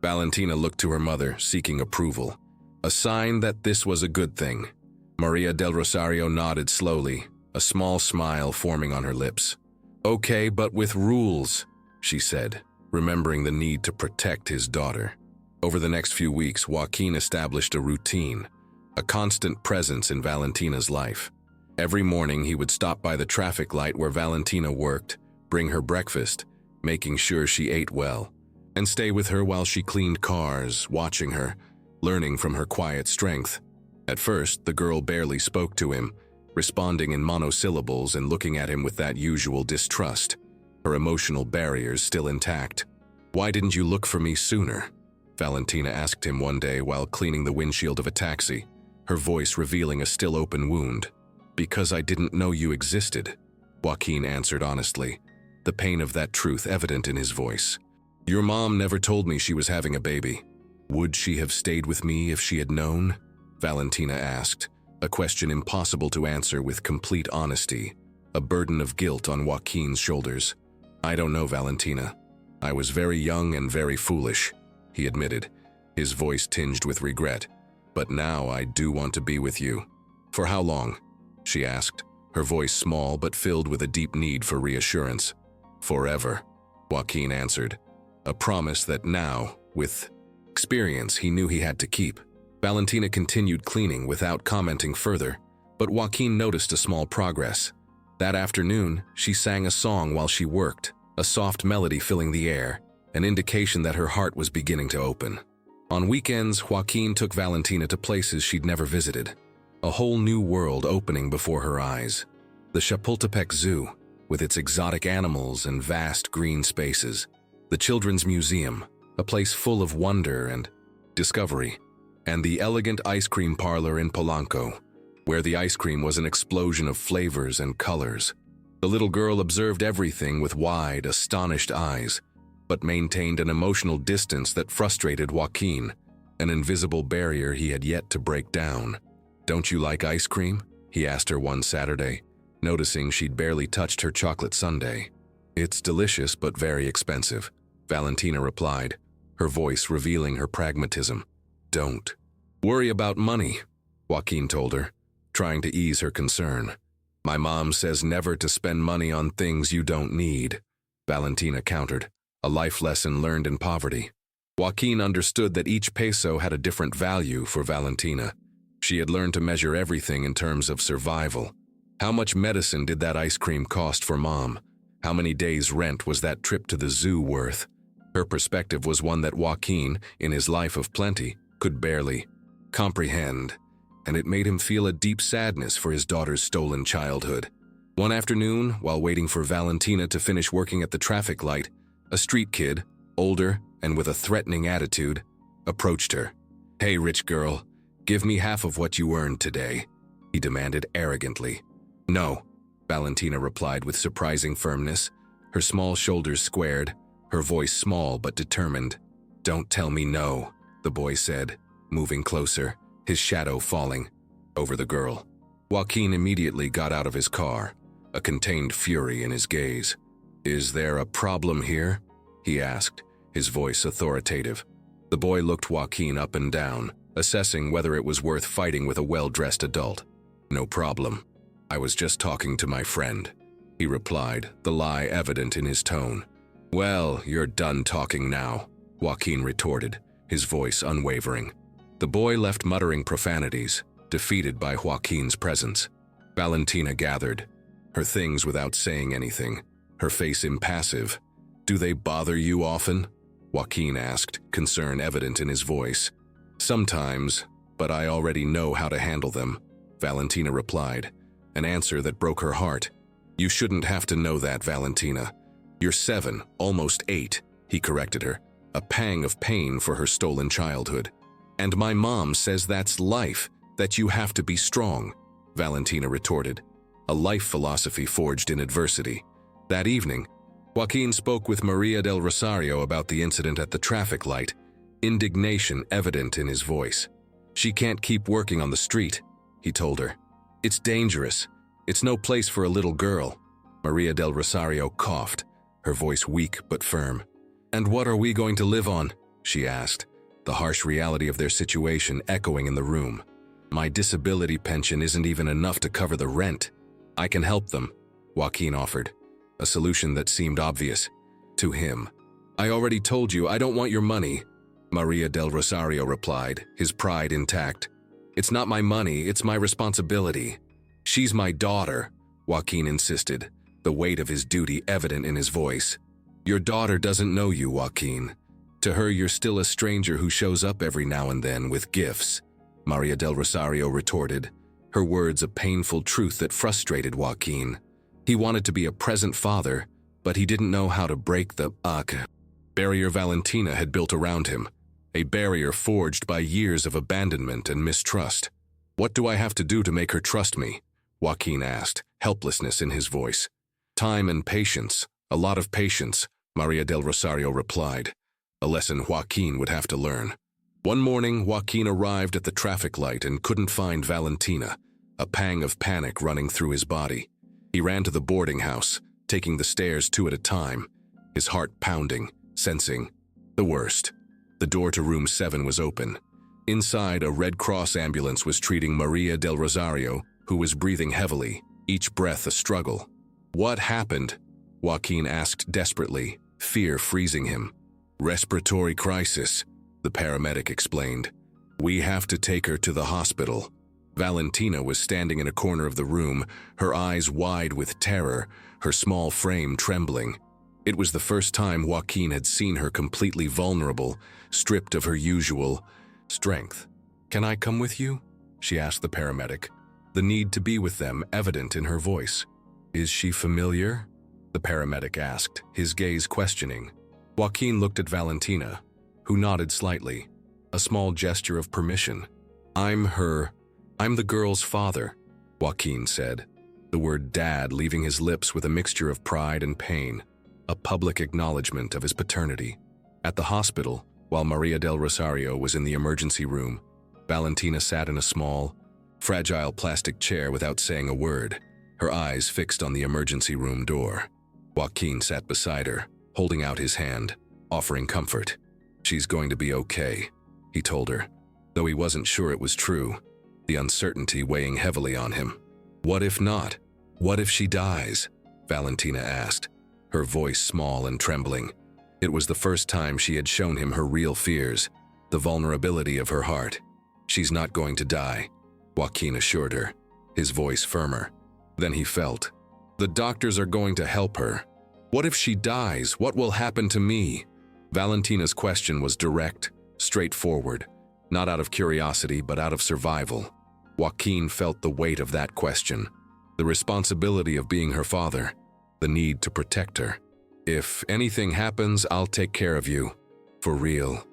Valentina looked to her mother, seeking approval, a sign that this was a good thing. Maria del Rosario nodded slowly, a small smile forming on her lips. "Okay, but with rules," she said, remembering the need to protect his daughter. Over the next few weeks, Joaquin established a routine, a constant presence in Valentina's life. Every morning he would stop by the traffic light where Valentina worked, bring her breakfast, making sure she ate well, and stay with her while she cleaned cars, watching her, learning from her quiet strength. At first, the girl barely spoke to him, responding in monosyllables and looking at him with that usual distrust, her emotional barriers still intact. "Why didn't you look for me sooner?" Valentina asked him one day while cleaning the windshield of a taxi, her voice revealing a still open wound. "Because I didn't know you existed," Joaquin answered honestly, the pain of that truth evident in his voice. "Your mom never told me she was having a baby. Would she have stayed with me if she had known?" Valentina asked, a question impossible to answer with complete honesty, a burden of guilt on Joaquin's shoulders. "I don't know, Valentina. I was very young and very foolish," he admitted, his voice tinged with regret. "But now I do want to be with you." "For how long?" she asked, her voice small but filled with a deep need for reassurance. "Forever," Joaquin answered, a promise that now, with experience, he knew he had to keep. Valentina continued cleaning without commenting further, but Joaquin noticed a small progress. That afternoon, she sang a song while she worked, a soft melody filling the air, an indication that her heart was beginning to open. On weekends, Joaquin took Valentina to places she'd never visited, a whole new world opening before her eyes. The Chapultepec Zoo, with its exotic animals and vast green spaces. The Children's Museum, a place full of wonder and discovery. And the elegant ice cream parlor in Polanco, where the ice cream was an explosion of flavors and colors. The little girl observed everything with wide, astonished eyes, but maintained an emotional distance that frustrated Joaquin, an invisible barrier he had yet to break down. "Don't you like ice cream?" he asked her one Saturday, noticing she'd barely touched her chocolate sundae. "It's delicious but very expensive," Valentina replied, her voice revealing her pragmatism. "Don't worry about money," Joaquin told her, trying to ease her concern. "My mom says never to spend money on things you don't need," Valentina countered, a life lesson learned in poverty. Joaquin understood that each peso had a different value for Valentina. She had learned to measure everything in terms of survival. How much medicine did that ice cream cost for Mom? How many days' rent was that trip to the zoo worth? Her perspective was one that Joaquin, in his life of plenty, could barely comprehend, and it made him feel a deep sadness for his daughter's stolen childhood. One afternoon, while waiting for Valentina to finish working at the traffic light, a street kid, older and with a threatening attitude, approached her. "Hey, rich girl, give me half of what you earned today," he demanded arrogantly. "No," Valentina replied with surprising firmness, her small shoulders squared, her voice small but determined. "Don't tell me no," the boy said, moving closer, his shadow falling over the girl. Joaquin immediately got out of his car, a contained fury in his gaze. "Is there a problem here?" he asked, his voice authoritative. The boy looked Joaquin up and down, assessing whether it was worth fighting with a well-dressed adult. "No problem. I was just talking to my friend," he replied, the lie evident in his tone. "Well, you're done talking now," Joaquin retorted, his voice unwavering. The boy left muttering profanities, defeated by Joaquin's presence. Valentina gathered her things without saying anything, her face impassive. "Do they bother you often?" Joaquin asked, concern evident in his voice. "Sometimes, but I already know how to handle them," Valentina replied, an answer that broke her heart. "You shouldn't have to know that, Valentina. You're 7, almost 8, he corrected her, a pang of pain for her stolen childhood. "And my mom says that's life, that you have to be strong," Valentina retorted, a life philosophy forged in adversity. That evening, Joaquin spoke with Maria del Rosario about the incident at the traffic light, indignation evident in his voice. "She can't keep working on the street," he told her. "It's dangerous. It's no place for a little girl." Maria del Rosario coughed, her voice weak but firm. "And what are we going to live on?" she asked, the harsh reality of their situation echoing in the room. "My disability pension isn't even enough to cover the rent." "I can help them," Joaquin offered, a solution that seemed obvious to him. "I already told you I don't want your money," Maria del Rosario replied, his pride intact. "It's not my money, it's my responsibility." "She's my daughter," Joaquin insisted, the weight of his duty evident in his voice. "Your daughter doesn't know you, Joaquin. To her, you're still a stranger who shows up every now and then with gifts," Maria del Rosario retorted, her words a painful truth that frustrated Joaquin. He wanted to be a present father, but he didn't know how to break the barrier Valentina had built around him, a barrier forged by years of abandonment and mistrust. "What do I have to do to make her trust me?" Joaquin asked, helplessness in his voice. "Time and patience, a lot of patience," Maria del Rosario replied, a lesson Joaquin would have to learn. One morning, Joaquin arrived at the traffic light and couldn't find Valentina, a pang of panic running through his body. He ran to the boarding house, taking the stairs 2 at a time, his heart pounding, sensing the worst. The door to room 7 was open. Inside, a Red Cross ambulance was treating Maria del Rosario, who was breathing heavily, each breath a struggle. "What happened?" Joaquin asked desperately, fear freezing him. "Respiratory crisis," the paramedic explained. "We have to take her to the hospital." Valentina was standing in a corner of the room, her eyes wide with terror, her small frame trembling. It was the first time Joaquin had seen her completely vulnerable, stripped of her usual strength. "Can I come with you?" she asked the paramedic, the need to be with them evident in her voice. "Is she familiar?" the paramedic asked, his gaze questioning. Joaquin looked at Valentina, who nodded slightly, a small gesture of permission. I'm the girl's father," Joaquin said, the word dad leaving his lips with a mixture of pride and pain, a public acknowledgement of his paternity. At the hospital, while Maria del Rosario was in the emergency room, Valentina sat in a small, fragile plastic chair without saying a word, her eyes fixed on the emergency room door. Joaquin sat beside her, holding out his hand, offering comfort. "She's going to be okay," he told her, though he wasn't sure it was true, the uncertainty weighing heavily on him. "What if not? What if she dies?" Valentina asked, her voice small and trembling. It was the first time she had shown him her real fears, the vulnerability of her heart. "She's not going to die," Joaquin assured her, his voice firmer. Then he felt, "The doctors are going to help her. What if she dies? What will happen to me?" Valentina's question was direct, straightforward, not out of curiosity but out of survival. Joaquin felt the weight of that question, the responsibility of being her father, the need to protect her. "If anything happens, I'll take care of you. For real,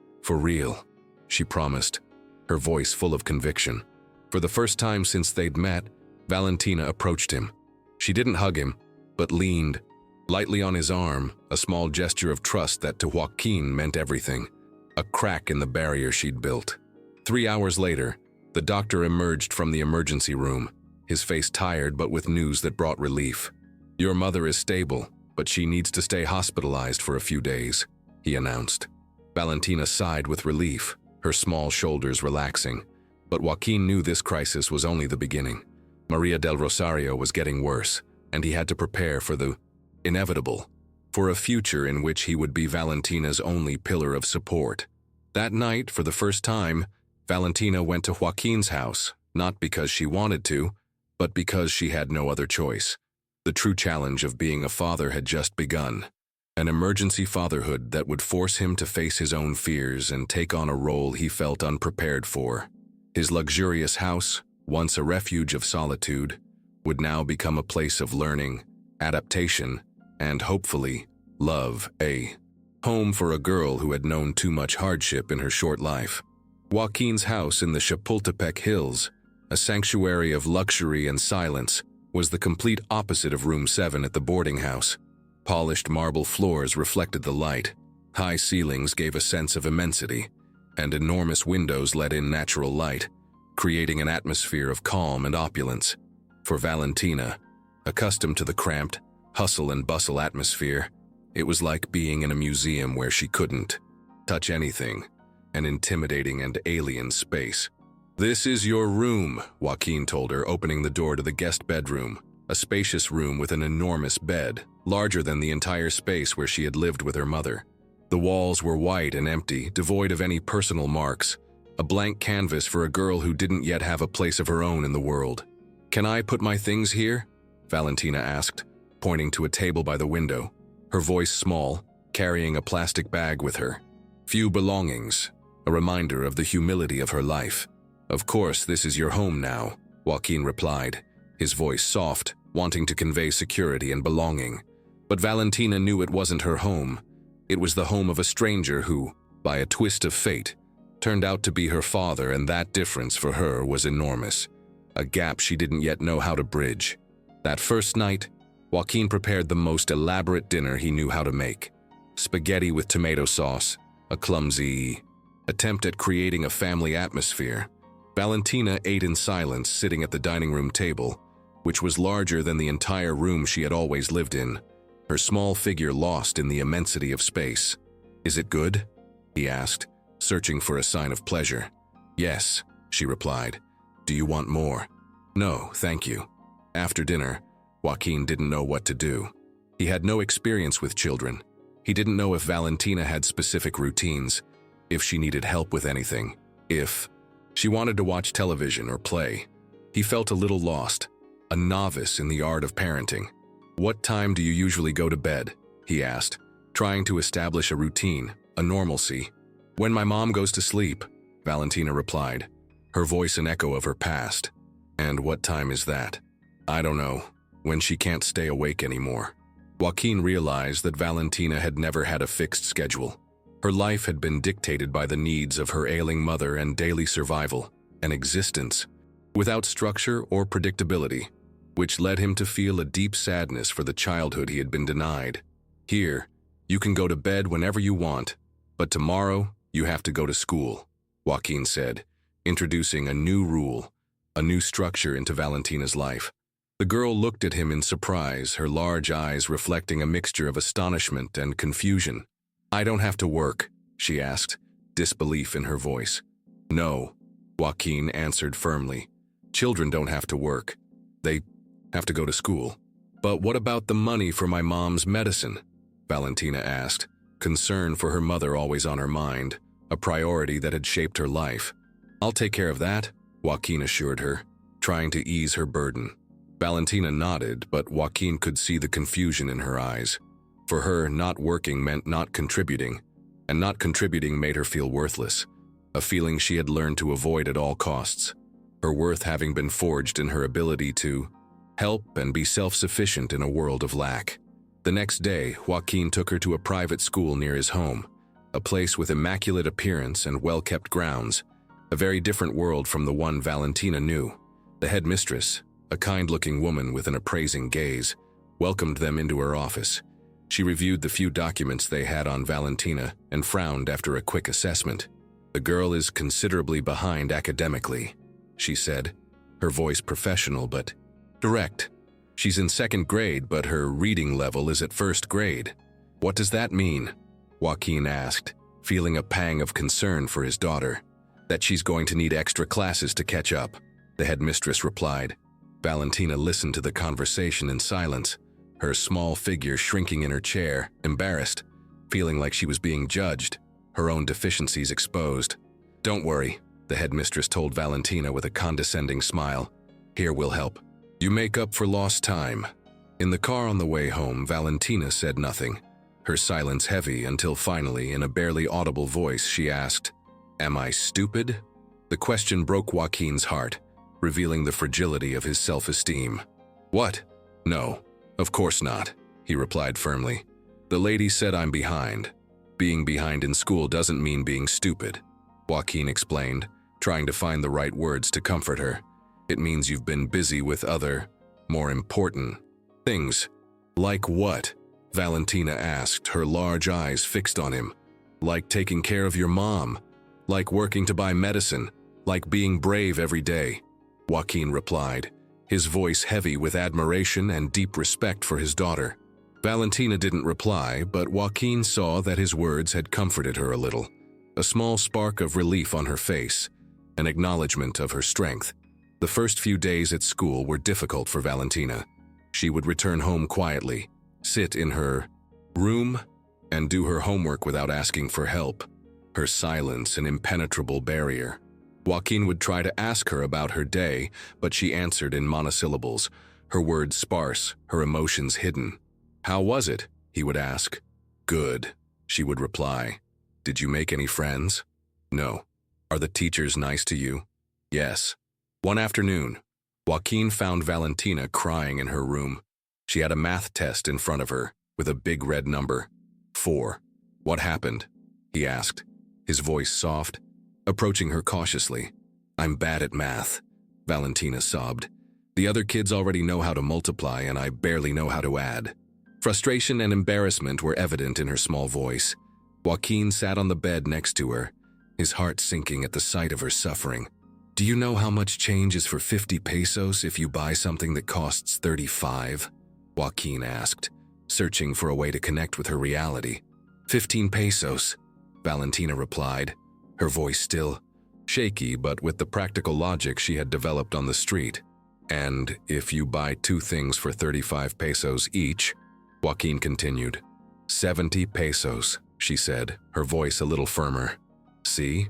she promised, her voice full of conviction. For the first time since they'd met, Valentina approached him. She didn't hug him, but leaned lightly on his arm, a small gesture of trust that to Joaquin meant everything, a crack in the barrier she'd built. 3 hours later, the doctor emerged from the emergency room, his face tired but with news that brought relief. "Your mother is stable, but she needs to stay hospitalized for a few days," he announced. Valentina sighed with relief, her small shoulders relaxing. But Joaquin knew this crisis was only the beginning. Maria del Rosario was getting worse, and he had to prepare for the inevitable. for a future in which he would be Valentina's only pillar of support. That night, for the first time, Valentina went to Joaquin's house, not because she wanted to, but because she had no other choice. The true challenge of being a father had just begun. An emergency fatherhood that would force him to face his own fears and take on a role he felt unprepared for. His luxurious house, once a refuge of solitude, would now become a place of learning, adaptation, and hopefully, love, a home for a girl who had known too much hardship in her short life. Joaquin's house in the Chapultepec Hills, a sanctuary of luxury and silence, was the complete opposite of Room 7 at the boarding house. Polished marble floors reflected the light, high ceilings gave a sense of immensity, and enormous windows let in natural light, creating an atmosphere of calm and opulence. For Valentina, accustomed to the cramped, hustle and bustle atmosphere, it was like being in a museum where she couldn't touch anything, an intimidating and alien space. "This is your room," Joaquin told her, opening the door to the guest bedroom, a spacious room with an enormous bed, larger than the entire space where she had lived with her mother. The walls were white and empty, devoid of any personal marks, a blank canvas for a girl who didn't yet have a place of her own in the world. "Can I put my things here?" Valentina asked, pointing to a table by the window, her voice small, carrying a plastic bag with her. Few belongings, a reminder of the humility of her life. "Of course, this is your home now," Joaquin replied, his voice soft, wanting to convey security and belonging. But Valentina knew it wasn't her home. It was the home of a stranger who, by a twist of fate, turned out to be her father, and that difference for her was enormous, a gap she didn't yet know how to bridge. That first night, Joaquin prepared the most elaborate dinner he knew how to make. Spaghetti with tomato sauce, a clumsy attempt at creating a family atmosphere. Valentina ate in silence, sitting at the dining room table, which was larger than the entire room she had always lived in, her small figure lost in the immensity of space. "Is it good?" he asked, searching for a sign of pleasure. "Yes," she replied. "Do you want more?" "No, thank you." After dinner, Joaquin didn't know what to do. He had no experience with children. He didn't know if Valentina had specific routines, if she needed help with anything, if she wanted to watch television or play. He felt a little lost, a novice in the art of parenting. "What time do you usually go to bed?" he asked, trying to establish a routine, a normalcy. "When my mom goes to sleep," Valentina replied, her voice an echo of her past. "And what time is that?" "I don't know, when she can't stay awake anymore." Joaquin realized that Valentina had never had a fixed schedule. Her life had been dictated by the needs of her ailing mother and daily survival, an existence without structure or predictability, which led him to feel a deep sadness for the childhood he had been denied. "Here, you can go to bed whenever you want, but tomorrow you have to go to school," Joaquin said, introducing a new rule, a new structure into Valentina's life. The girl looked at him in surprise, her large eyes reflecting a mixture of astonishment and confusion. "I don't have to work?" she asked, disbelief in her voice. "No," Joaquin answered firmly. "Children don't have to work. They have to go to school." "But what about the money for my mom's medicine?" Valentina asked, concern for her mother always on her mind, a priority that had shaped her life. "I'll take care of that," Joaquin assured her, trying to ease her burden. Valentina nodded, but Joaquin could see the confusion in her eyes. For her, not working meant not contributing, and not contributing made her feel worthless, a feeling she had learned to avoid at all costs, her worth having been forged in her ability to help and be self-sufficient in a world of lack. The next day, Joaquin took her to a private school near his home, a place with immaculate appearance and well-kept grounds, a very different world from the one Valentina knew. The headmistress, a kind-looking woman with an appraising gaze, welcomed them into her office. She reviewed the few documents they had on Valentina and frowned after a quick assessment. "The girl is considerably behind academically," she said, her voice professional but direct. "She's in second grade, but her reading level is at first grade." "What does that mean?" Joaquin asked, feeling a pang of concern for his daughter. "That she's going to need extra classes to catch up," the headmistress replied. Valentina listened to the conversation in silence, her small figure shrinking in her chair, embarrassed, feeling like she was being judged, her own deficiencies exposed. "Don't worry," the headmistress told Valentina with a condescending smile. "Here, we'll help. You make up for lost time." In the car on the way home, Valentina said nothing, her silence heavy until finally, in a barely audible voice, she asked, "Am I stupid?" The question broke Joaquin's heart, revealing the fragility of his self-esteem. "What? No, of course not," he replied firmly. "The lady said I'm behind. Being behind in school doesn't mean being stupid," Joaquin explained, trying to find the right words to comfort her. "It means you've been busy with other, more important things." "Like what?" Valentina asked, her large eyes fixed on him. "Like taking care of your mom, like working to buy medicine, like being brave every day," Joaquin replied, his voice heavy with admiration and deep respect for his daughter. Valentina didn't reply, but Joaquin saw that his words had comforted her a little, a small spark of relief on her face, an acknowledgement of her strength. The first few days at school were difficult for Valentina. She would return home quietly, sit in her room, and do her homework without asking for help, her silence an impenetrable barrier. Joaquin would try to ask her about her day, but she answered in monosyllables, her words sparse, her emotions hidden. "How was it?" he would ask. "Good," she would reply. "Did you make any friends?" "No." "Are the teachers nice to you?" "Yes." One afternoon, Joaquin found Valentina crying in her room. She had a math test in front of her, with a big red number. 4. "What happened?" he asked, his voice soft, approaching her cautiously. "I'm bad at math," Valentina sobbed. "The other kids already know how to multiply and I barely know how to add." Frustration and embarrassment were evident in her small voice. Joaquin sat on the bed next to her, his heart sinking at the sight of her suffering. "Do you know how much change is for 50 pesos if you buy something that costs 35? Joaquin asked, searching for a way to connect with her reality. 15 pesos, Valentina replied, her voice still shaky but with the practical logic she had developed on the street. "And if you buy 2 things for 35 pesos each," Joaquin continued. 70 pesos, she said, her voice a little firmer. "See?"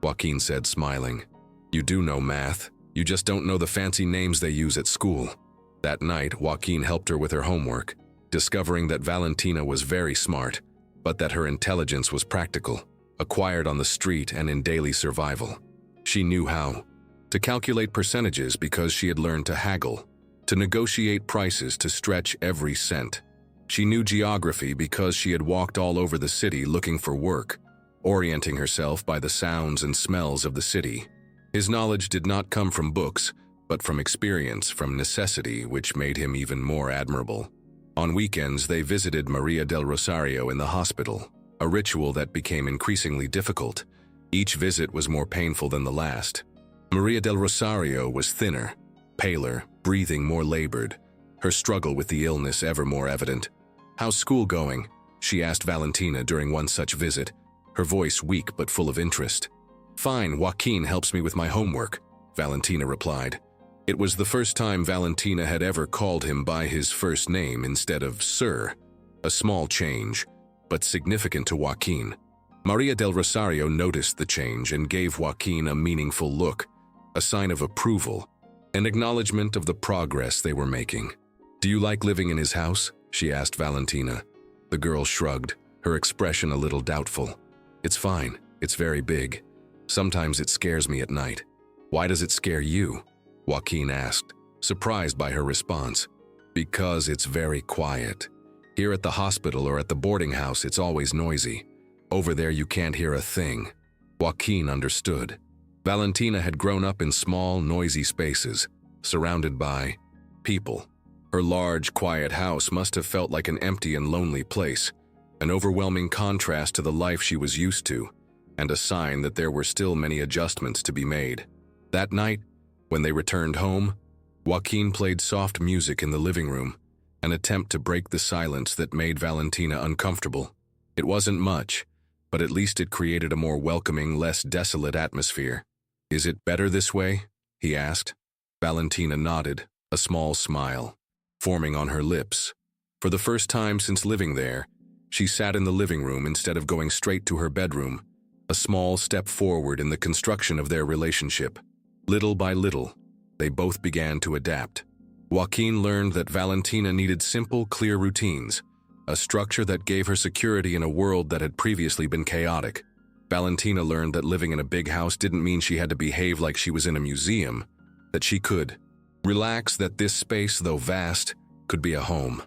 Joaquin said, smiling. "You do know math, you just don't know the fancy names they use at school." That night, Joaquin helped her with her homework, discovering that Valentina was very smart, but that her intelligence was practical, acquired on the street and in daily survival. She knew how to calculate percentages because she had learned to haggle, to negotiate prices to stretch every cent. She knew geography because she had walked all over the city looking for work, orienting herself by the sounds and smells of the city. His knowledge did not come from books, but from experience, from necessity, which made him even more admirable. On weekends, they visited Maria del Rosario in the hospital, a ritual that became increasingly difficult. Each visit was more painful than the last. Maria del Rosario was thinner, paler, breathing more labored, her struggle with the illness ever more evident. "How's school going?" she asked Valentina during one such visit, her voice weak but full of interest. "Fine, Joaquin helps me with my homework," Valentina replied. It was the first time Valentina had ever called him by his first name instead of Sir, a small change, but significant to Joaquin. Maria del Rosario noticed the change and gave Joaquin a meaningful look, a sign of approval, an acknowledgement of the progress they were making. "Do you like living in his house?" she asked Valentina. The girl shrugged, her expression a little doubtful. "It's fine, it's very big. Sometimes it scares me at night." "Why does it scare you?" Joaquin asked, surprised by her response. "Because it's very quiet. Here at the hospital or at the boarding house, it's always noisy. Over there you can't hear a thing." Joaquin understood. Valentina had grown up in small, noisy spaces, surrounded by people. Her large, quiet house must have felt like an empty and lonely place, an overwhelming contrast to the life she was used to, and a sign that there were still many adjustments to be made. That night, when they returned home, Joaquin played soft music in the living room, an attempt to break the silence that made Valentina uncomfortable. It wasn't much, but at least it created a more welcoming, less desolate atmosphere. "Is it better this way?" he asked. Valentina nodded, a small smile forming on her lips. For the first time since living there, she sat in the living room instead of going straight to her bedroom, a small step forward in the construction of their relationship. Little by little, they both began to adapt. Joaquin learned that Valentina needed simple, clear routines, a structure that gave her security in a world that had previously been chaotic. Valentina learned that living in a big house didn't mean she had to behave like she was in a museum, that she could relax, that this space, though vast, could be a home.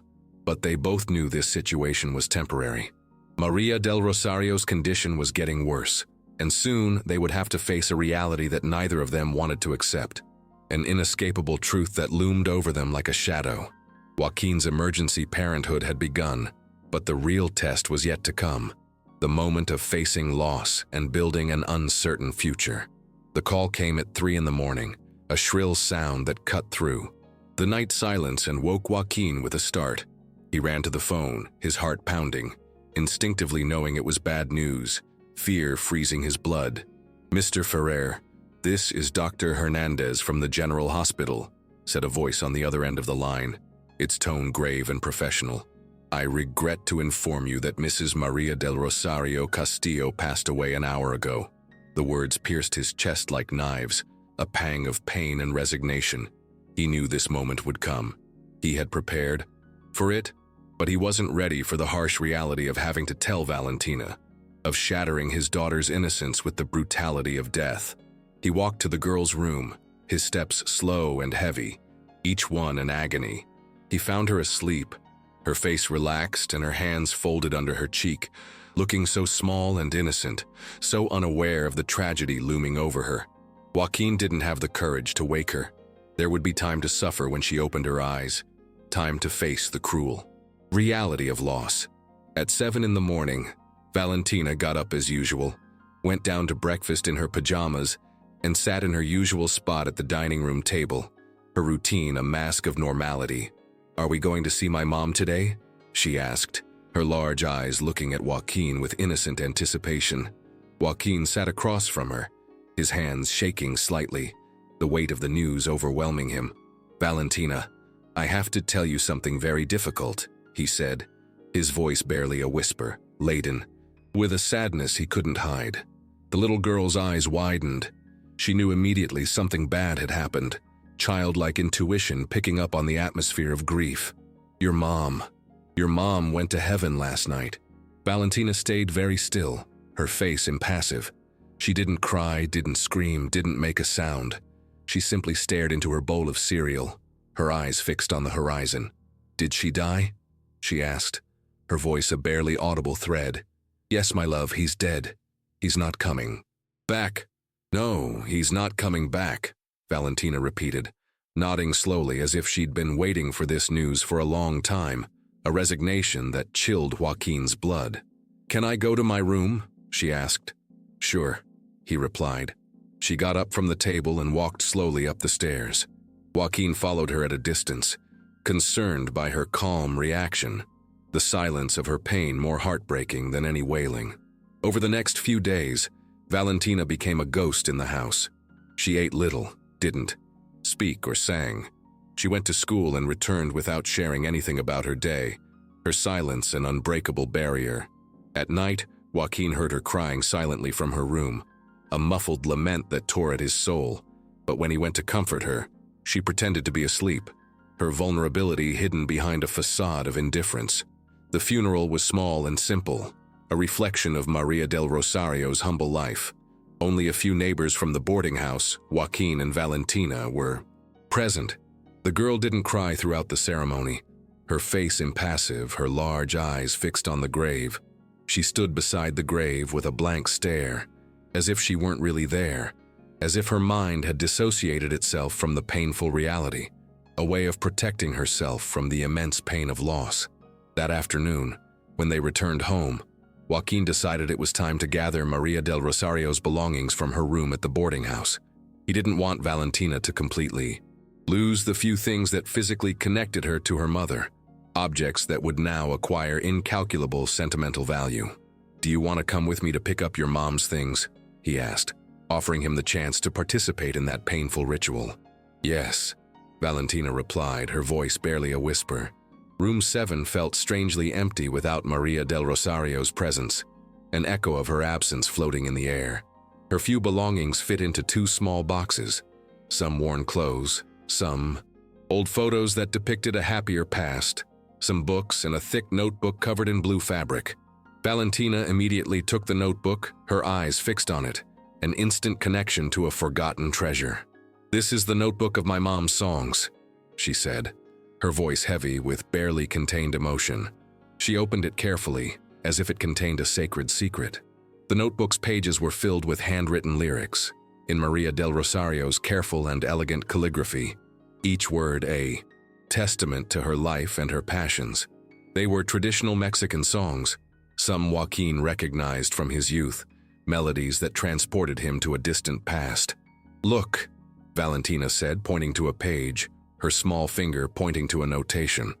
But they both knew this situation was temporary. Maria del Rosario's condition was getting worse, and soon they would have to face a reality that neither of them wanted to accept, an inescapable truth that loomed over them like a shadow. Joaquin's emergency parenthood had begun, but the real test was yet to come, the moment of facing loss and building an uncertain future. The call came at 3 in the morning, a shrill sound that cut through the night silence and woke Joaquin with a start. He ran to the phone, his heart pounding, instinctively knowing it was bad news, fear freezing his blood. "Mr. Ferrer, this is Dr. Hernandez from the General Hospital," said a voice on the other end of the line, its tone grave and professional. "I regret to inform you that Mrs. Maria del Rosario Castillo passed away an hour ago." The words pierced his chest like knives, a pang of pain and resignation. He knew this moment would come. He had prepared for it, but he wasn't ready for the harsh reality of having to tell Valentina, of shattering his daughter's innocence with the brutality of death. He walked to the girl's room, his steps slow and heavy, each one an agony. He found her asleep, her face relaxed and her hands folded under her cheek, looking so small and innocent, so unaware of the tragedy looming over her. Joaquin didn't have the courage to wake her. There would be time to suffer when she opened her eyes, time to face the cruel reality of loss. At 7 in the morning, Valentina got up as usual, went down to breakfast in her pajamas, and sat in her usual spot at the dining room table, her routine a mask of normality. "Are we going to see my mom today?" she asked, her large eyes looking at Joaquin with innocent anticipation. Joaquin sat across from her, his hands shaking slightly, the weight of the news overwhelming him. "Valentina, I have to tell you something very difficult," he said, his voice barely a whisper, laden with a sadness he couldn't hide. The little girl's eyes widened. She knew immediately something bad had happened, childlike intuition picking up on the atmosphere of grief. Your mom went to heaven last night." Valentina stayed very still, her face impassive. She didn't cry, didn't scream, didn't make a sound. She simply stared into her bowl of cereal, her eyes fixed on the horizon. "Did she die?" she asked, her voice a barely audible thread. "Yes, my love, he's dead. He's not coming back." "No, he's not coming back," Valentina repeated, nodding slowly as if she'd been waiting for this news for a long time, a resignation that chilled Joaquin's blood. "Can I go to my room?" she asked. "Sure," he replied. She got up from the table and walked slowly up the stairs. Joaquin followed her at a distance, concerned by her calm reaction, the silence of her pain more heartbreaking than any wailing. Over the next few days, Valentina became a ghost in the house. She ate little, didn't speak or sang. She went to school and returned without sharing anything about her day, her silence an unbreakable barrier. At night, Joaquin heard her crying silently from her room, a muffled lament that tore at his soul. But when he went to comfort her, she pretended to be asleep, her vulnerability hidden behind a facade of indifference. The funeral was small and simple, a reflection of Maria del Rosario's humble life. Only a few neighbors from the boarding house, Joaquin and Valentina, were present. The girl didn't cry throughout the ceremony, her face impassive, her large eyes fixed on the grave. She stood beside the grave with a blank stare, as if she weren't really there, as if her mind had dissociated itself from the painful reality, a way of protecting herself from the immense pain of loss. That afternoon, when they returned home, Joaquin decided it was time to gather Maria del Rosario's belongings from her room at the boarding house. He didn't want Valentina to completely lose the few things that physically connected her to her mother, objects that would now acquire incalculable sentimental value. "Do you want to come with me to pick up your mom's things?" he asked, offering him the chance to participate in that painful ritual. "Yes," Valentina replied, her voice barely a whisper. Room 7 felt strangely empty without Maria del Rosario's presence, an echo of her absence floating in the air. Her few belongings fit into 2 small boxes, some worn clothes, some old photos that depicted a happier past, some books, and a thick notebook covered in blue fabric. Valentina immediately took the notebook, her eyes fixed on it, an instant connection to a forgotten treasure. "This is the notebook of my mom's songs," she said, her voice heavy with barely contained emotion. She opened it carefully, as if it contained a sacred secret. The notebook's pages were filled with handwritten lyrics, in Maria del Rosario's careful and elegant calligraphy, each word a testament to her life and her passions. They were traditional Mexican songs, some Joaquin recognized from his youth, melodies that transported him to a distant past. "Look," Valentina said, pointing to a page, her small finger pointing to a notation.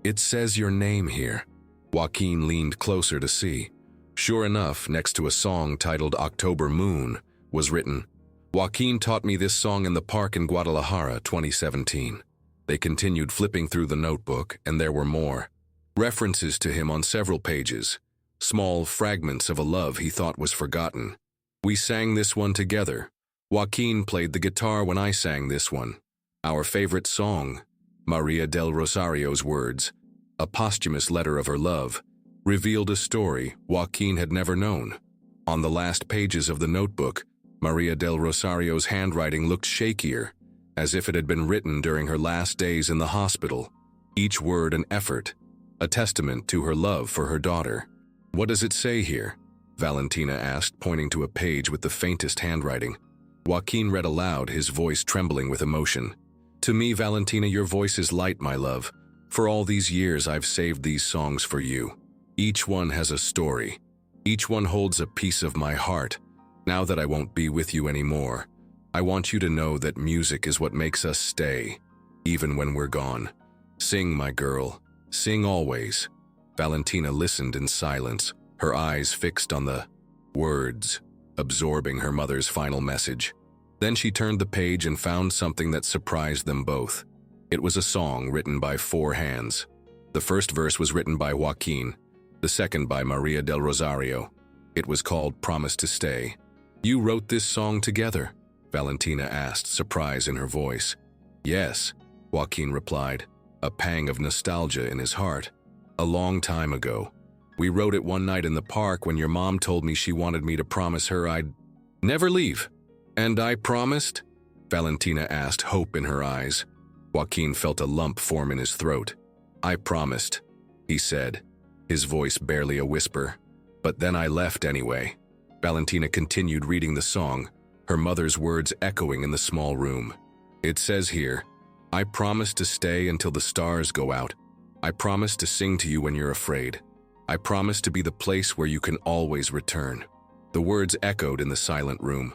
"It says your name here." Joaquin leaned closer to see. Sure enough, next to a song titled October Moon, was written, "Joaquin taught me this song in the park in Guadalajara, 2017. They continued flipping through the notebook, and there were more. References to him on several pages, small fragments of a love he thought was forgotten. "We sang this one together. Joaquin played the guitar when I sang this one. Our favorite song." Maria del Rosario's words, a posthumous letter of her love, revealed a story Joaquin had never known. On the last pages of the notebook, Maria del Rosario's handwriting looked shakier, as if it had been written during her last days in the hospital, each word an effort, a testament to her love for her daughter. "What does it say here?" Valentina asked, pointing to a page with the faintest handwriting. Joaquin read aloud, his voice trembling with emotion. "To me, Valentina, your voice is light, my love. For all these years, I've saved these songs for you. Each one has a story. Each one holds a piece of my heart. Now that I won't be with you anymore, I want you to know that music is what makes us stay, even when we're gone. Sing, my girl. Sing always." Valentina listened in silence, her eyes fixed on the words, absorbing her mother's final message. Then she turned the page and found something that surprised them both. It was a song written by 4 hands. The first verse was written by Joaquin, the second by Maria del Rosario. It was called Promise to Stay. "You wrote this song together?" Valentina asked, surprise in her voice. "Yes," Joaquin replied, a pang of nostalgia in his heart. "A long time ago. We wrote it one night in the park when your mom told me she wanted me to promise her I'd never leave." "And I promised?" Valentina asked, hope in her eyes. Joaquin felt a lump form in his throat. "I promised," he said, his voice barely a whisper. "But then I left anyway." Valentina continued reading the song, her mother's words echoing in the small room. "It says here, I promise to stay until the stars go out. I promise to sing to you when you're afraid. I promise to be the place where you can always return." The words echoed in the silent room,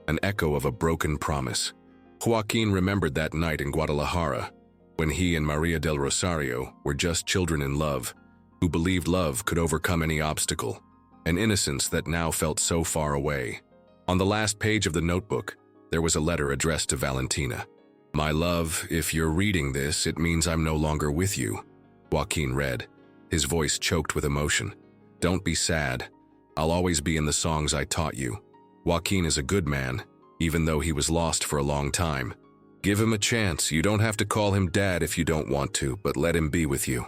an echo of a broken promise. Joaquin remembered that night in Guadalajara, when he and Maria del Rosario were just children in love, who believed love could overcome any obstacle, an innocence that now felt so far away. On the last page of the notebook, there was a letter addressed to Valentina. "My love, if you're reading this, it means I'm no longer with you," Joaquin read, his voice choked with emotion. "Don't be sad. I'll always be in the songs I taught you. Joaquin is a good man, even though he was lost for a long time. Give him a chance. You don't have to call him Dad if you don't want to, but let him be with you.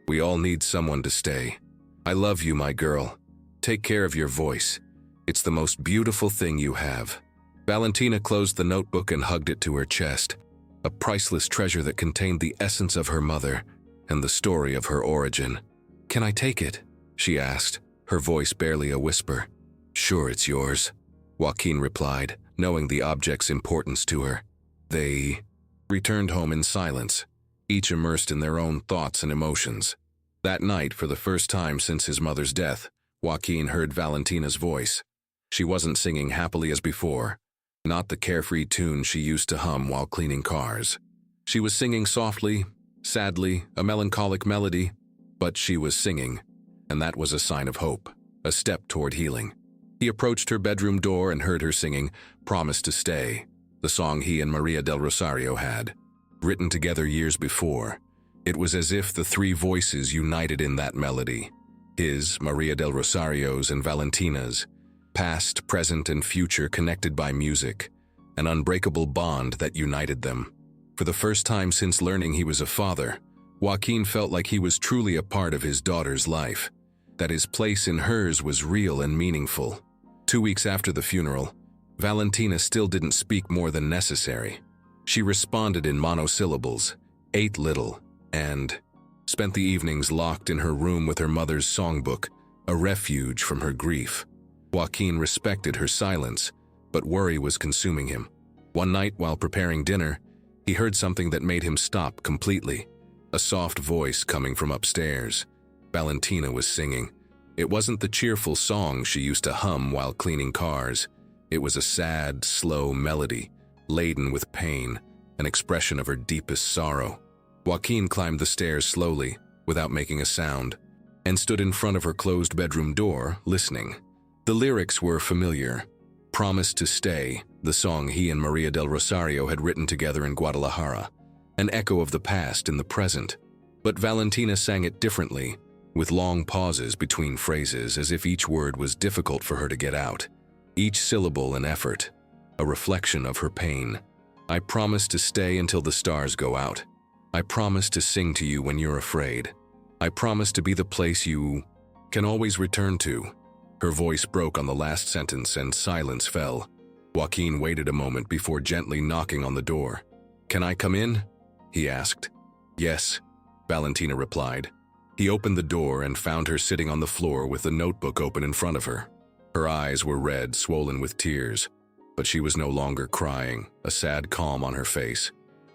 We all need someone to stay. I love you, my girl. Take care of your voice. It's the most beautiful thing you have." Valentina closed the notebook and hugged it to her chest, a priceless treasure that contained the essence of her mother and the story of her origin. "Can I take it?" she asked, her voice barely a whisper. "Sure, it's yours," Joaquin replied, knowing the object's importance to her. They returned home in silence, each immersed in their own thoughts and emotions. That night, for the first time since his mother's death, Joaquin heard Valentina's voice. She wasn't singing happily as before, not the carefree tune she used to hum while cleaning cars. She was singing softly, sadly, a melancholic melody, but she was singing, and that was a sign of hope, a step toward healing. He approached her bedroom door and heard her singing Promise to Stay, the song he and Maria del Rosario had written together years before. It was as if the three voices united in that melody. His, Maria del Rosario's, and Valentina's. Past, present, and future connected by music. An unbreakable bond that united them. For the first time since learning he was a father, Joaquin felt like he was truly a part of his daughter's life. That his place in hers was real and meaningful. 2 weeks after the funeral, Valentina still didn't speak more than necessary. She responded in monosyllables, ate little, and spent the evenings locked in her room with her mother's songbook, a refuge from her grief. Joaquin respected her silence, but worry was consuming him. One night, while preparing dinner, he heard something that made him stop completely. A soft voice coming from upstairs. Valentina was singing. It wasn't the cheerful song she used to hum while cleaning cars. It was a sad, slow melody, laden with pain, an expression of her deepest sorrow. Joaquin climbed the stairs slowly, without making a sound, and stood in front of her closed bedroom door, listening. The lyrics were familiar. Promise to Stay, the song he and Maria del Rosario had written together in Guadalajara, an echo of the past in the present. But Valentina sang it differently, with long pauses between phrases, as if each word was difficult for her to get out. Each syllable an effort, a reflection of her pain. I promise to stay until the stars go out. I promise to sing to you when you're afraid. I promise to be the place you can always return to. Her voice broke on the last sentence and silence fell. Joaquin waited a moment before gently knocking on the door. Can I come in? He asked. Yes, Valentina replied. He opened the door and found her sitting on the floor with the notebook open in front of her. Her eyes were red, swollen with tears, but she was no longer crying, a sad calm on her face.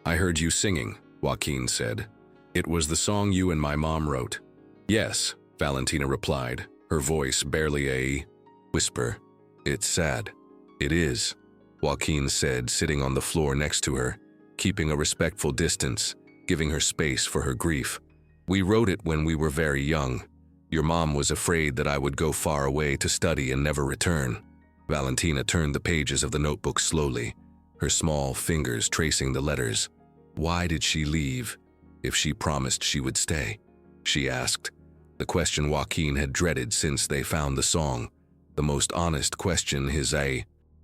I heard you singing, Joaquin said. It was the song you and my mom wrote. Yes, Valentina replied, her voice barely a whisper. It's sad. It is, Joaquin said, sitting on the floor next to her, keeping a respectful distance, giving her space for her grief. We wrote it when we were very young. Your mom was afraid that I would go far away to study and never return. Valentina turned the pages of the notebook slowly, her small fingers tracing the letters. Why did she leave, if she promised she would stay? She asked. The question Joaquin had dreaded since they found the song. The most honest question his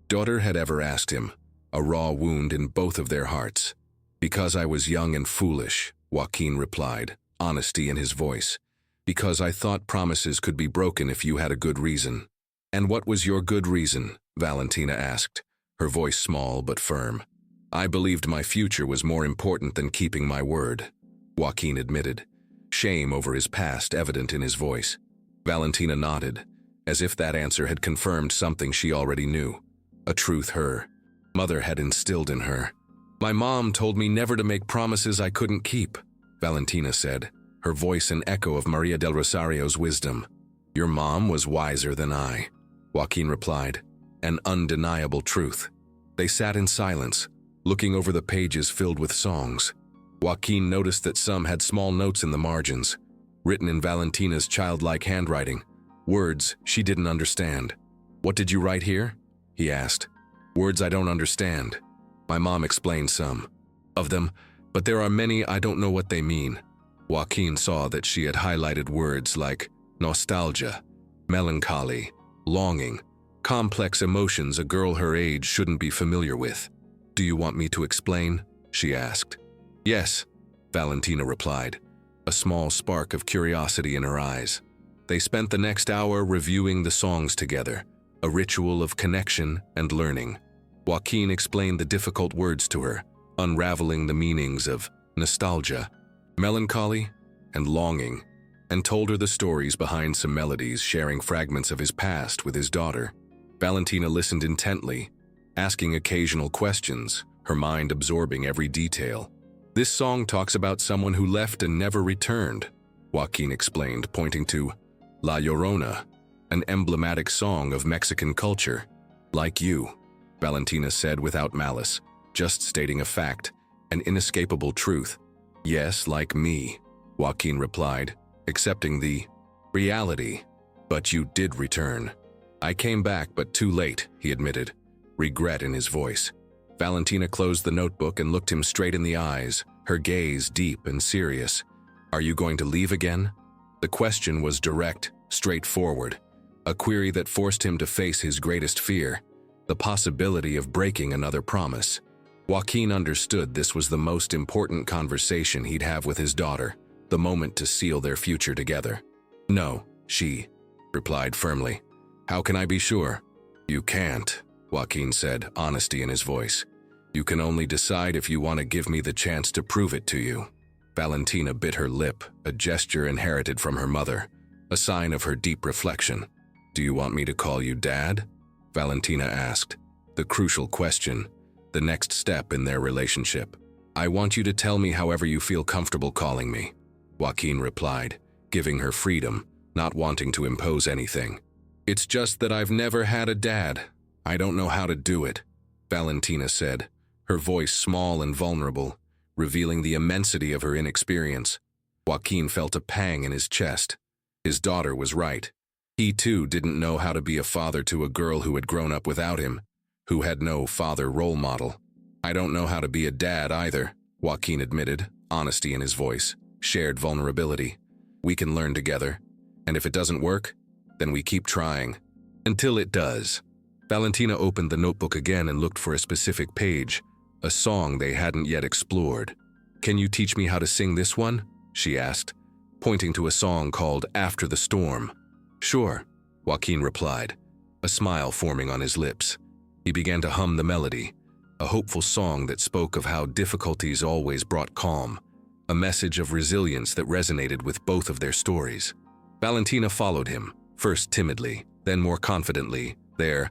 daughter had ever asked him. A raw wound in both of their hearts. Because I was young and foolish, Joaquin replied, honesty in his voice. Because I thought promises could be broken if you had a good reason. And what was your good reason? Valentina asked, her voice small but firm. I believed my future was more important than keeping my word, Joaquin admitted, shame over his past evident in his voice. Valentina nodded, as if that answer had confirmed something she already knew, a truth her mother had instilled in her. My mom told me never to make promises I couldn't keep, Valentina said, her voice an echo of Maria del Rosario's wisdom. Your mom was wiser than I, Joaquin replied, an undeniable truth. They sat in silence, looking over the pages filled with songs. Joaquin noticed that some had small notes in the margins, written in Valentina's childlike handwriting, words she didn't understand. What did you write here? He asked. Words I don't understand. My mom explained some of them, but there are many I don't know what they mean. Joaquin saw that she had highlighted words like nostalgia, melancholy, longing, complex emotions a girl her age shouldn't be familiar with. Do you want me to explain? She asked. Yes, Valentina replied, a small spark of curiosity in her eyes. They spent the next hour reviewing the songs together, a ritual of connection and learning. Joaquin explained the difficult words to her, unraveling the meanings of nostalgia, melancholy, and longing, and told her the stories behind some melodies, sharing fragments of his past with his daughter. Valentina listened intently, asking occasional questions, her mind absorbing every detail. This song talks about someone who left and never returned, Joaquin explained, pointing to La Llorona, an emblematic song of Mexican culture. Like you, Valentina said without malice, just stating a fact, an inescapable truth. Yes, like me, Joaquin replied, accepting the reality. But you did return. I came back, but too late, he admitted, regret in his voice. Valentina closed the notebook and looked him straight in the eyes, her gaze deep and serious. Are you going to leave again? The question was direct, straightforward, a query that forced him to face his greatest fear, the possibility of breaking another promise. Joaquin understood this was the most important conversation he'd have with his daughter, the moment to seal their future together. No, she replied firmly. How can I be sure? You can't, Joaquin said, honesty in his voice. You can only decide if you want to give me the chance to prove it to you. Valentina bit her lip, a gesture inherited from her mother, a sign of her deep reflection. Do you want me to call you Dad? Valentina asked, the crucial question, the next step in their relationship. I want you to tell me however you feel comfortable calling me, Joaquin replied, giving her freedom, not wanting to impose anything. It's just that I've never had a dad. I don't know how to do it, Valentina said, her voice small and vulnerable, revealing the immensity of her inexperience. Joaquin felt a pang in his chest. His daughter was right. He too didn't know how to be a father to a girl who had grown up without him, who had no father role model. I don't know how to be a dad either, Joaquin admitted, honesty in his voice, shared vulnerability. We can learn together, and if it doesn't work, then we keep trying. Until it does. Valentina opened the notebook again and looked for a specific page, a song they hadn't yet explored. Can you teach me how to sing this one? She asked, pointing to a song called After the Storm. Sure, Joaquin replied, a smile forming on his lips. He began to hum the melody, a hopeful song that spoke of how difficulties always brought calm, a message of resilience that resonated with both of their stories. Valentina followed him, first timidly, then more confidently, their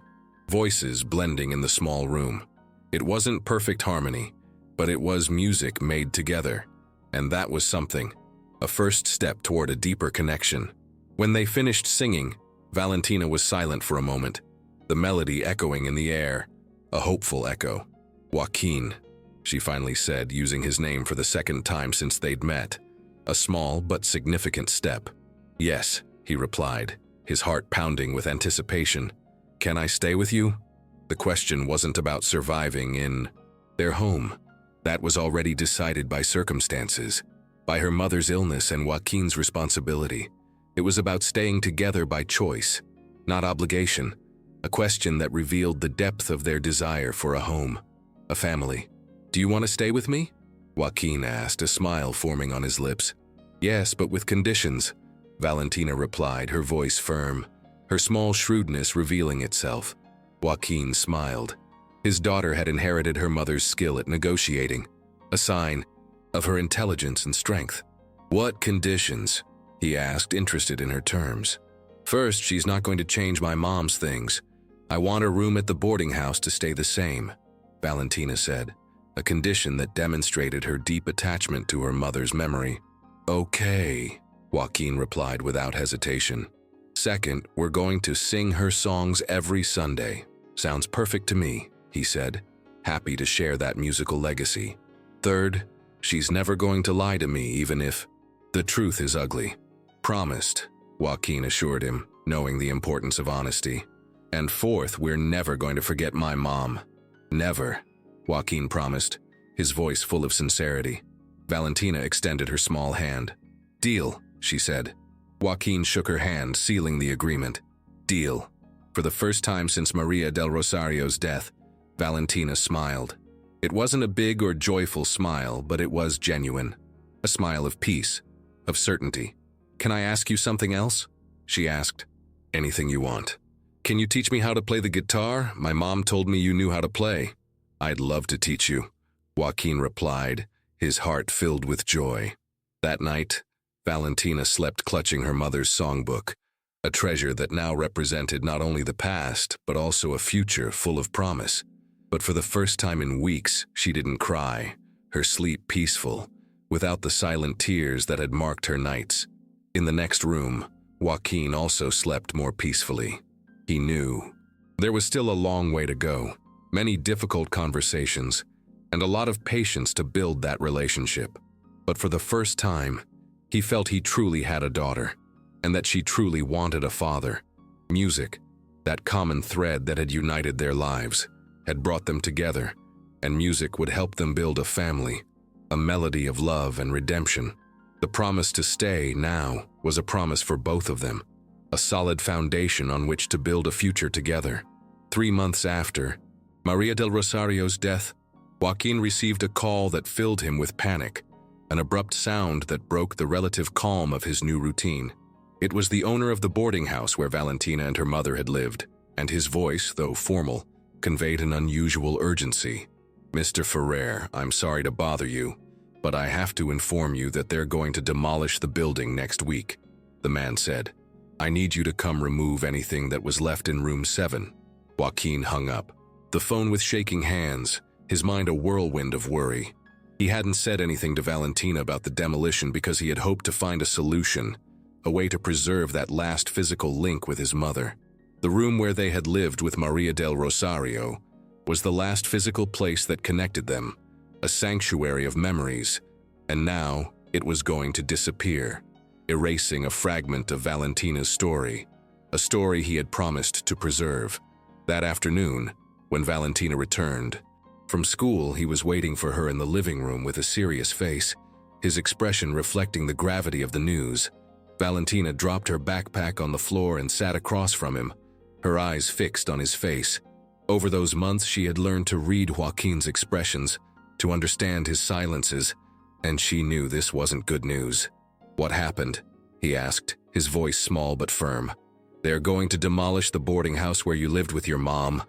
voices blending in the small room. It wasn't perfect harmony, but it was music made together, and that was something, a first step toward a deeper connection. When they finished singing, Valentina was silent for a moment, the melody echoing in the air, a hopeful echo. Joaquin, she finally said, using his name for the second time since they'd met, a small but significant step. Yes, he replied, his heart pounding with anticipation. Can I stay with you? The question wasn't about surviving in their home. That was already decided by circumstances, by her mother's illness and Joaquin's responsibility. It was about staying together by choice, not obligation, a question that revealed the depth of their desire for a home, a family. Do you want to stay with me? Joaquin asked, a smile forming on his lips. Yes, but with conditions, Valentina replied, her voice firm, her small shrewdness revealing itself. Joaquin smiled. His daughter had inherited her mother's skill at negotiating, a sign of her intelligence and strength. What conditions? He asked, interested in her terms. First, she's not going to change my mom's things. I want her room at the boarding house to stay the same, Valentina said, a condition that demonstrated her deep attachment to her mother's memory. Okay, Joaquin replied without hesitation. Second, we're going to sing her songs every Sunday. Sounds perfect to me, he said, happy to share that musical legacy. Third, she's never going to lie to me even if the truth is ugly. Promised, Joaquin assured him, knowing the importance of honesty. And fourth, we're never going to forget my mom. Never, Joaquin promised, his voice full of sincerity. Valentina extended her small hand. Deal, she said. Joaquin shook her hand, sealing the agreement. Deal. For the first time since Maria del Rosario's death, Valentina smiled. It wasn't a big or joyful smile, but it was genuine. A smile of peace, of certainty. Can I ask you something else? She asked. Anything you want. Can you teach me how to play the guitar? My mom told me you knew how to play. I'd love to teach you, Joaquin replied, his heart filled with joy. That night, Valentina slept clutching her mother's songbook, a treasure that now represented not only the past, but also a future full of promise. But for the first time in weeks, she didn't cry, her sleep peaceful, without the silent tears that had marked her nights. In the next room, Joaquin also slept more peacefully. He knew there was still a long way to go, many difficult conversations, and a lot of patience to build that relationship. But for the first time, he felt he truly had a daughter, and that she truly wanted a father. Music, that common thread that had united their lives, had brought them together, and music would help them build a family, a melody of love and redemption. The promise to stay now was a promise for both of them, a solid foundation on which to build a future together. 3 months after Maria del Rosario's death, Joaquin received a call that filled him with panic, an abrupt sound that broke the relative calm of his new routine. It was the owner of the boarding house where Valentina and her mother had lived, and his voice, though formal, conveyed an unusual urgency. "Mr. Ferrer, I'm sorry to bother you, but I have to inform you that they're going to demolish the building next week," the man said. "I need you to come remove anything that was left in room 7. Joaquin hung up, the phone with shaking hands, his mind a whirlwind of worry. He hadn't said anything to Valentina about the demolition because he had hoped to find a solution, a way to preserve that last physical link with his mother. The room where they had lived with Maria del Rosario was the last physical place that connected them, a sanctuary of memories, and now it was going to disappear, erasing a fragment of Valentina's story, a story he had promised to preserve. That afternoon, when Valentina returned from school, he was waiting for her in the living room with a serious face, his expression reflecting the gravity of the news. Valentina dropped her backpack on the floor and sat across from him, her eyes fixed on his face. Over those months, she had learned to read Joaquin's expressions, to understand his silences, and she knew this wasn't good news. "What happened?" he asked, his voice small but firm. "They're going to demolish the boarding house where you lived with your mom,"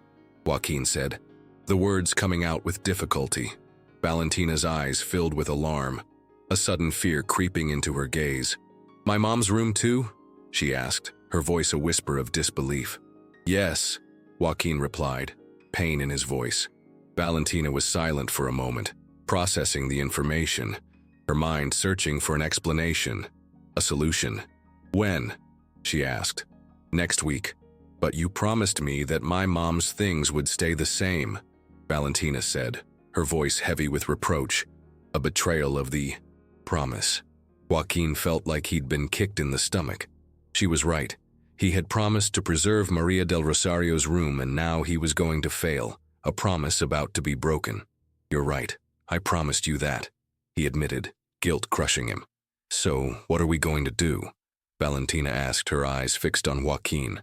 Joaquin said, the words coming out with difficulty. Valentina's eyes filled with alarm, a sudden fear creeping into her gaze. "My mom's room too?" she asked, her voice a whisper of disbelief. "Yes," Joaquin replied, pain in his voice. Valentina was silent for a moment, processing the information, her mind searching for an explanation, a solution. "When?" she asked. "Next week. But you promised me that my mom's things would stay the same," Valentina said, her voice heavy with reproach, a betrayal of the promise. Joaquin felt like he'd been kicked in the stomach. She was right. He had promised to preserve Maria del Rosario's room, and now he was going to fail, a promise about to be broken. "You're right. I promised you that," he admitted, guilt crushing him. "So, what are we going to do?" Valentina asked, her eyes fixed on Joaquin,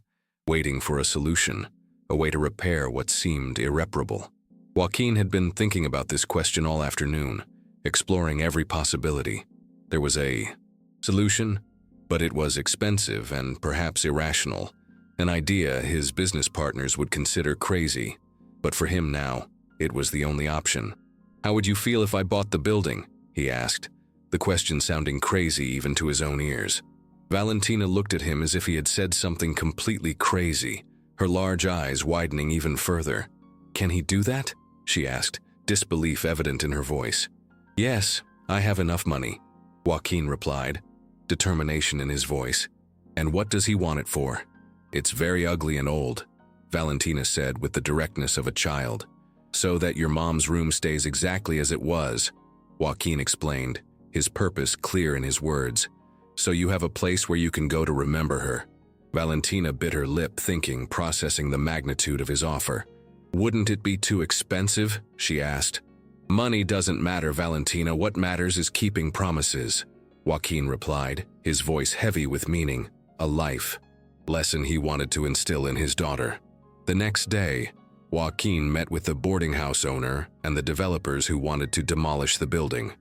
waiting for a solution, a way to repair what seemed irreparable. Joaquin had been thinking about this question all afternoon, exploring every possibility. There was a solution, but it was expensive and perhaps irrational, an idea his business partners would consider crazy. But for him now, it was the only option. "How would you feel if I bought the building?" he asked, the question sounding crazy even to his own ears. Valentina looked at him as if he had said something completely crazy, her large eyes widening even further. "Can he do that?" she asked, disbelief evident in her voice. "Yes, I have enough money," Joaquin replied, determination in his voice. "And what does he want it for?" "It's very ugly and old," Valentina said with the directness of a child. "So that your mom's room stays exactly as it was," Joaquin explained, his purpose clear in his words. "So you have a place where you can go to remember her." Valentina bit her lip, thinking, processing the magnitude of his offer. "Wouldn't it be too expensive?" she asked. "Money doesn't matter, Valentina. What matters is keeping promises," Joaquin replied, his voice heavy with meaning, a life lesson he wanted to instill in his daughter. The next day, Joaquin met with the boarding house owner and the developers who wanted to demolish the building.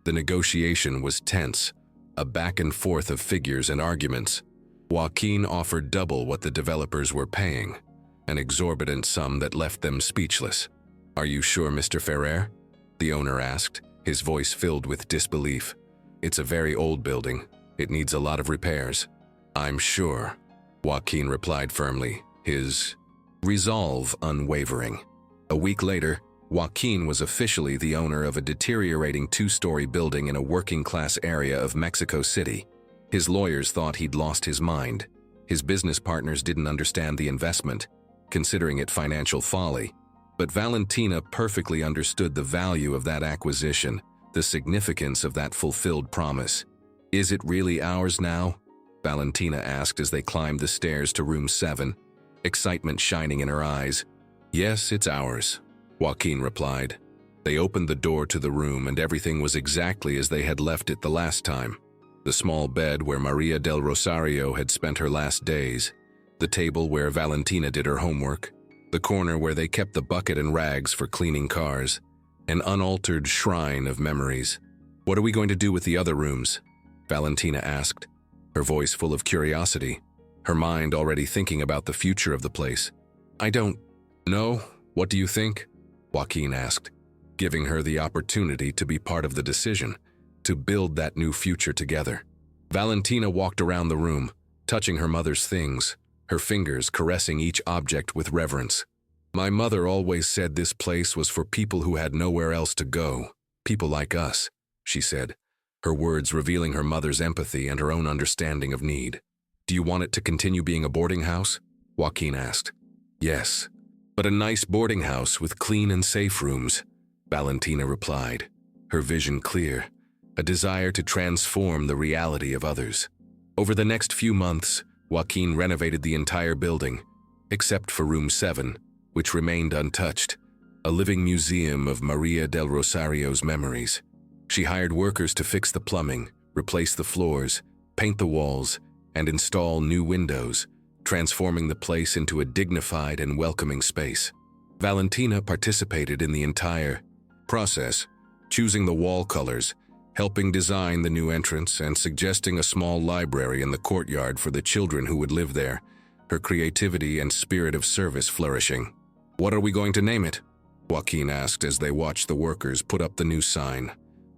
The negotiation was tense, a back and forth of figures and arguments. Joaquin offered double what the developers were paying, an exorbitant sum that left them speechless. "Are you sure, Mr. Ferrer?" the owner asked, his voice filled with disbelief. "It's a very old building. It needs a lot of repairs." "I'm sure," Joaquin replied firmly, his resolve unwavering. A week later, Joaquin was officially the owner of a deteriorating 2-story building in a working-class area of Mexico City. His lawyers thought he'd lost his mind. His business partners didn't understand the investment, considering it financial folly. But Valentina perfectly understood the value of that acquisition, the significance of that fulfilled promise. "Is it really ours now?" Valentina asked as they climbed the stairs to room 7, excitement shining in her eyes. "Yes, it's ours," Joaquin replied. They opened the door to the room and everything was exactly as they had left it the last time. The small bed where Maria del Rosario had spent her last days, the table where Valentina did her homework, the corner where they kept the bucket and rags for cleaning cars, an unaltered shrine of memories. "What are we going to do with the other rooms?" Valentina asked, her voice full of curiosity, her mind already thinking about the future of the place. "I don't know. What do you think?" Joaquin asked, giving her the opportunity to be part of the decision, to build that new future together. Valentina walked around the room, touching her mother's things, her fingers caressing each object with reverence. "My mother always said this place was for people who had nowhere else to go, people like us," she said, her words revealing her mother's empathy and her own understanding of need. "Do you want it to continue being a boarding house?" Joaquin asked. "Yes, but a nice boarding house with clean and safe rooms," Valentina replied, her vision clear, a desire to transform the reality of others. Over the next few months, Joaquin renovated the entire building, except for room 7, which remained untouched, a living museum of Maria del Rosario's memories. She hired workers to fix the plumbing, replace the floors, paint the walls, and install new windows, transforming the place into a dignified and welcoming space. Valentina participated in the entire process, choosing the wall colors, helping design the new entrance, and suggesting a small library in the courtyard for the children who would live there, her creativity and spirit of service flourishing. "What are we going to name it?" Joaquin asked as they watched the workers put up the new sign,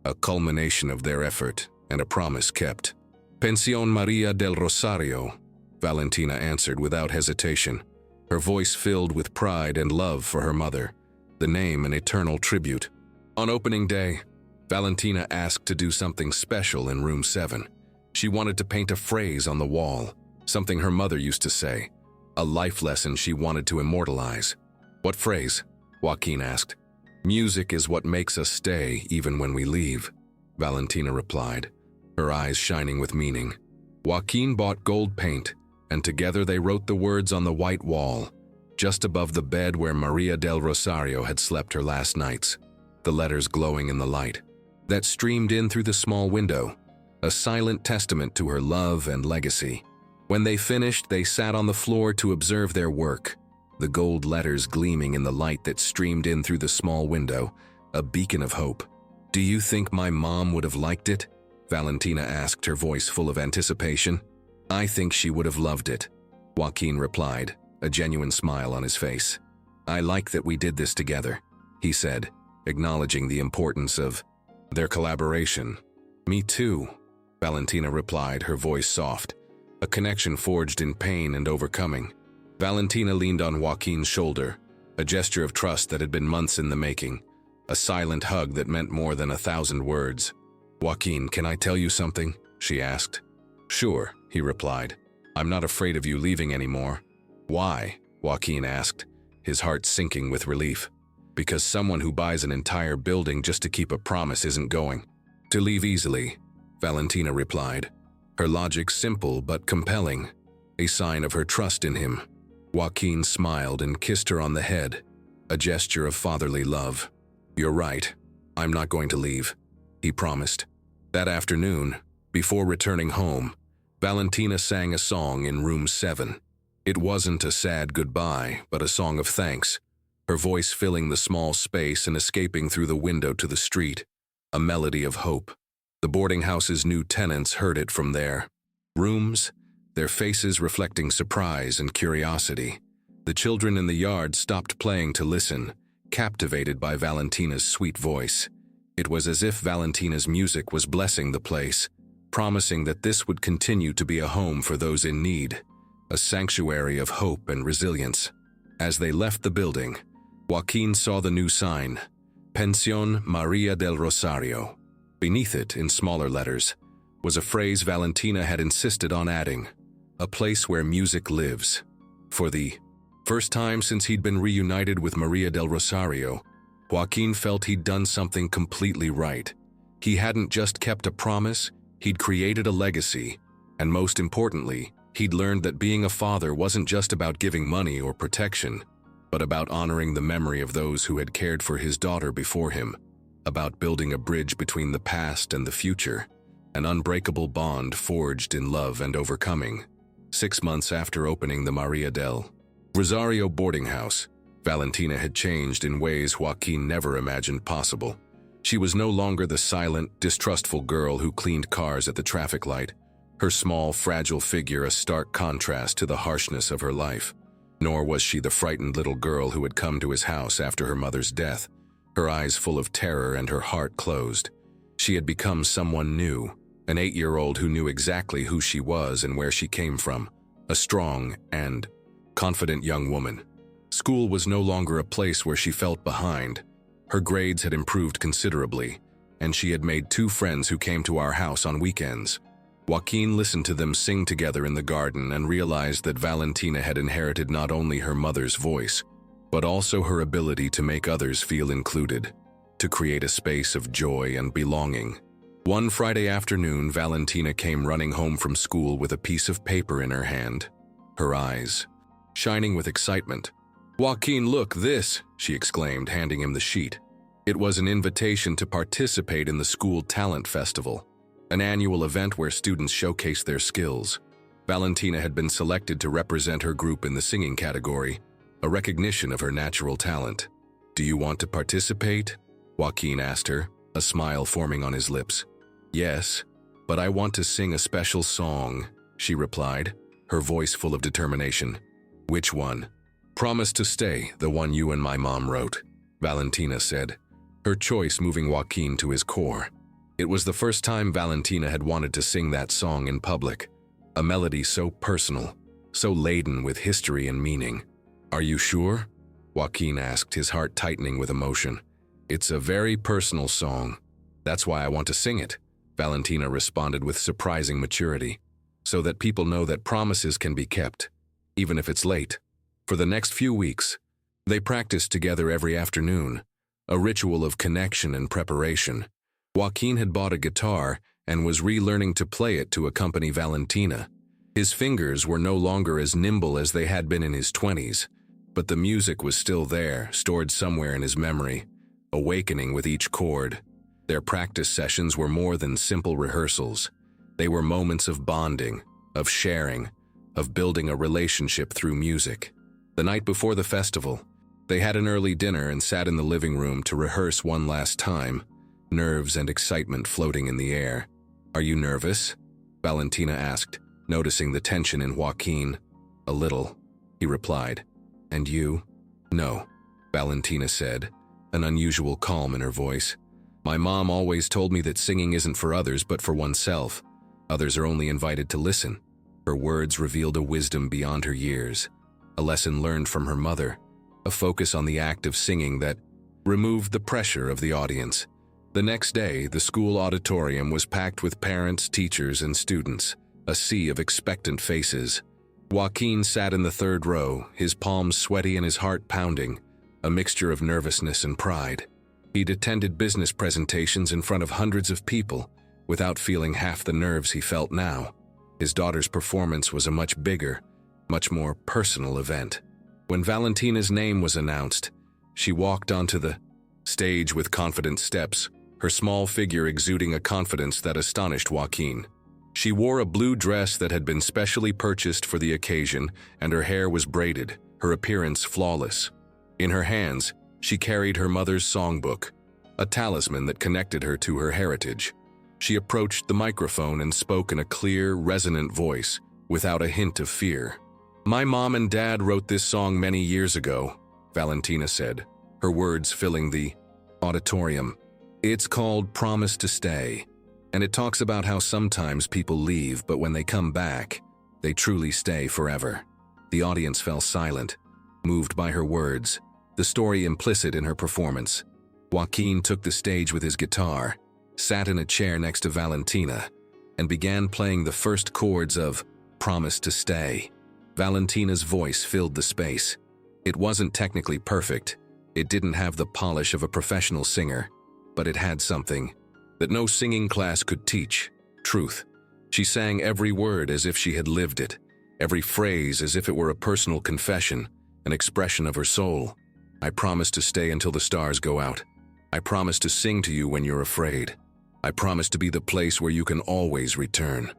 a culmination of their effort and a promise kept. "Pensión Maria del Rosario," Valentina answered without hesitation, her voice filled with pride and love for her mother, the name an eternal tribute. On opening day, Valentina asked to do something special in room 7. She wanted to paint a phrase on the wall, something her mother used to say, a life lesson she wanted to immortalize. "What phrase?" Joaquin asked. "Music is what makes us stay even when we leave," Valentina replied, her eyes shining with meaning. Joaquin bought gold paint, and together they wrote the words on the white wall, just above the bed where Maria del Rosario had slept her last nights, the letters glowing in the light that streamed in through the small window, a silent testament to her love and legacy. When they finished, they sat on the floor to observe their work, the gold letters gleaming in the light that streamed in through the small window, a beacon of hope. "Do you think my mom would have liked it?" Valentina asked, her voice full of anticipation. "I think she would have loved it," Joaquin replied, a genuine smile on his face. "I like that we did this together," he said, acknowledging the importance of their collaboration. "Me too," Valentina replied, her voice soft, a connection forged in pain and overcoming. Valentina leaned on Joaquin's shoulder, a gesture of trust that had been months in the making, a silent hug that meant more than 1,000 words. "Joaquin, can I tell you something?" she asked. "Sure," he replied. "I'm not afraid of you leaving anymore." "Why?" Joaquin asked, his heart sinking with relief. "Because someone who buys an entire building just to keep a promise isn't going to leave easily," Valentina replied, her logic simple but compelling, a sign of her trust in him. Joaquin smiled and kissed her on the head, a gesture of fatherly love. "You're right. I'm not going to leave," he promised. That afternoon, before returning home, Valentina sang a song in room 7. It wasn't a sad goodbye, but a song of thanks, her voice filling the small space and escaping through the window to the street, a melody of hope. The boarding house's new tenants heard it from their rooms, their faces reflecting surprise and curiosity. The children in the yard stopped playing to listen, captivated by Valentina's sweet voice. It was as if Valentina's music was blessing the place, promising that this would continue to be a home for those in need, a sanctuary of hope and resilience. As they left the building, Joaquin saw the new sign, Pensión Maria del Rosario. Beneath it, in smaller letters, was a phrase Valentina had insisted on adding, a place where music lives. For the first time since he'd been reunited with Maria del Rosario, Joaquin felt he'd done something completely right. He hadn't just kept a promise, he'd created a legacy, and most importantly, he'd learned that being a father wasn't just about giving money or protection, but about honoring the memory of those who had cared for his daughter before him, about building a bridge between the past and the future. an unbreakable bond forged in love and overcoming. 6 months after opening the Maria del Rosario boarding house, Valentina had changed in ways Joaquin never imagined possible. She was no longer the silent, distrustful girl who cleaned cars at the traffic light, her small, fragile figure a stark contrast to the harshness of her life. Nor was she the frightened little girl who had come to his house after her mother's death, her eyes full of terror and her heart closed. She had become someone new, an 8-year-old who knew exactly who she was and where she came from, a strong and confident young woman. School was no longer a place where she felt behind. Her grades had improved considerably, and she had made 2 friends who came to our house on weekends. Joaquin listened to them sing together in the garden and realized that Valentina had inherited not only her mother's voice, but also her ability to make others feel included, to create a space of joy and belonging. One Friday afternoon, Valentina came running home from school with a piece of paper in her hand, her eyes shining with excitement. "Joaquin, look, this!" she exclaimed, handing him the sheet. It was an invitation to participate in the school talent festival, an annual event where students showcase their skills. Valentina had been selected to represent her group in the singing category, a recognition of her natural talent. "Do you want to participate?" Joaquin asked her, a smile forming on his lips. "Yes, but I want to sing a special song," she replied, her voice full of determination. "Which one?" "Promise to Stay, the one you and my mom wrote," Valentina said, her choice moving Joaquin to his core. It was the first time Valentina had wanted to sing that song in public, a melody so personal, so laden with history and meaning. "Are you sure?" Joaquin asked, his heart tightening with emotion. "It's a very personal song. That's why I want to sing it," Valentina responded with surprising maturity, "so that people know that promises can be kept, even if it's late." For the next few weeks, they practiced together every afternoon, a ritual of connection and preparation. Joaquin had bought a guitar and was relearning to play it to accompany Valentina. His fingers were no longer as nimble as they had been in his 20s, but the music was still there, stored somewhere in his memory, awakening with each chord. Their practice sessions were more than simple rehearsals. They were moments of bonding, of sharing, of building a relationship through music. The night before the festival, they had an early dinner and sat in the living room to rehearse one last time, nerves and excitement floating in the air. "Are you nervous?" Valentina asked, noticing the tension in Joaquin. "A little," he replied. "And you?" "No," Valentina said, an unusual calm in her voice. "My mom always told me that singing isn't for others but for oneself. Others are only invited to listen." Her words revealed a wisdom beyond her years, a lesson learned from her mother, a focus on the act of singing that removed the pressure of the audience. The next day, the school auditorium was packed with parents, teachers, and students, a sea of expectant faces. Joaquin sat in the 3rd row, his palms sweaty and his heart pounding, a mixture of nervousness and pride. He'd attended business presentations in front of hundreds of people, without feeling half the nerves he felt now. His daughter's performance was a much bigger, much more personal event. When Valentina's name was announced, she walked onto the stage with confident steps, her small figure exuding a confidence that astonished Joaquin. She wore a blue dress that had been specially purchased for the occasion, and her hair was braided, her appearance flawless. In her hands, she carried her mother's songbook, a talisman that connected her to her heritage. She approached the microphone and spoke in a clear, resonant voice, without a hint of fear. "My mom and dad wrote this song many years ago," Valentina said, her words filling the auditorium. "It's called Promise to Stay, and it talks about how sometimes people leave, but when they come back, they truly stay forever." The audience fell silent, moved by her words, the story implicit in her performance. Joaquin took the stage with his guitar, sat in a chair next to Valentina, and began playing the first chords of Promise to Stay. Valentina's voice filled the space. It wasn't technically perfect. It didn't have the polish of a professional singer, but it had something that no singing class could teach: truth. She sang every word as if she had lived it, every phrase as if it were a personal confession, an expression of her soul. "I promise to stay until the stars go out. I promise to sing to you when you're afraid. I promise to be the place where you can always return."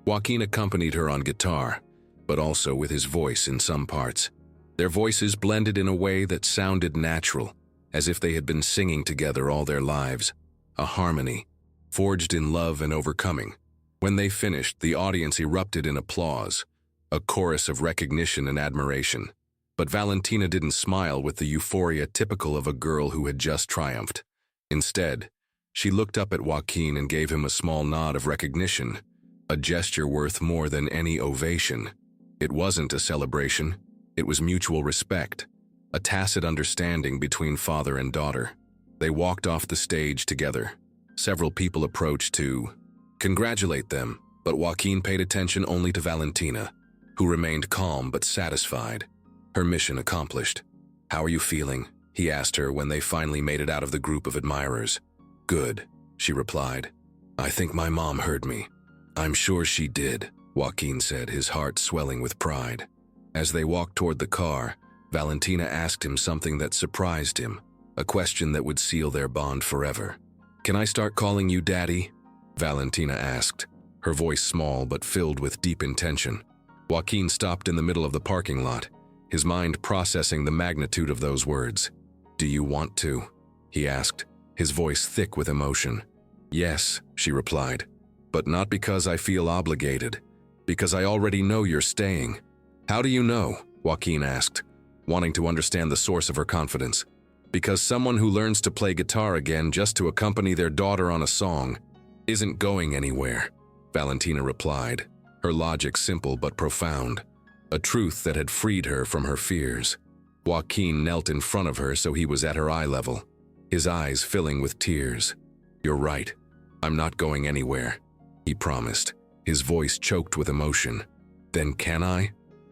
Joaquin accompanied her on guitar, but also with his voice in some parts. Their voices blended in a way that sounded natural, as if they had been singing together all their lives. A harmony, forged in love and overcoming. When they finished, the audience erupted in applause, a chorus of recognition and admiration. But Valentina didn't smile with the euphoria typical of a girl who had just triumphed. Instead, she looked up at Joaquin and gave him a small nod of recognition, a gesture worth more than any ovation. It wasn't a celebration, it was mutual respect, a tacit understanding between father and daughter. They walked off the stage together. Several people approached to congratulate them, but Joaquin paid attention only to Valentina, who remained calm but satisfied. Her mission accomplished. "How are you feeling?" he asked her when they finally made it out of the group of admirers. "Good," she replied. "I think my mom heard me." "I'm sure she did," Joaquin said, his heart swelling with pride. As they walked toward the car, Valentina asked him something that surprised him, a question that would seal their bond forever. "Can I start calling you Daddy?" Valentina asked, her voice small but filled with deep intention. Joaquin stopped in the middle of the parking lot, his mind processing the magnitude of those words. "Do you want to?" he asked, his voice thick with emotion. "Yes," she replied, "but not because I feel obligated, because I already know you're staying." "How do you know?" Joaquin asked, wanting to understand the source of her confidence. "Because someone who learns to play guitar again just to accompany their daughter on a song isn't going anywhere," Valentina replied, her logic simple but profound, a truth that had freed her from her fears. Joaquin knelt in front of her so he was at her eye level, his eyes filling with tears. "You're right. I'm not going anywhere," he promised, his voice choked with emotion. "Then can I?"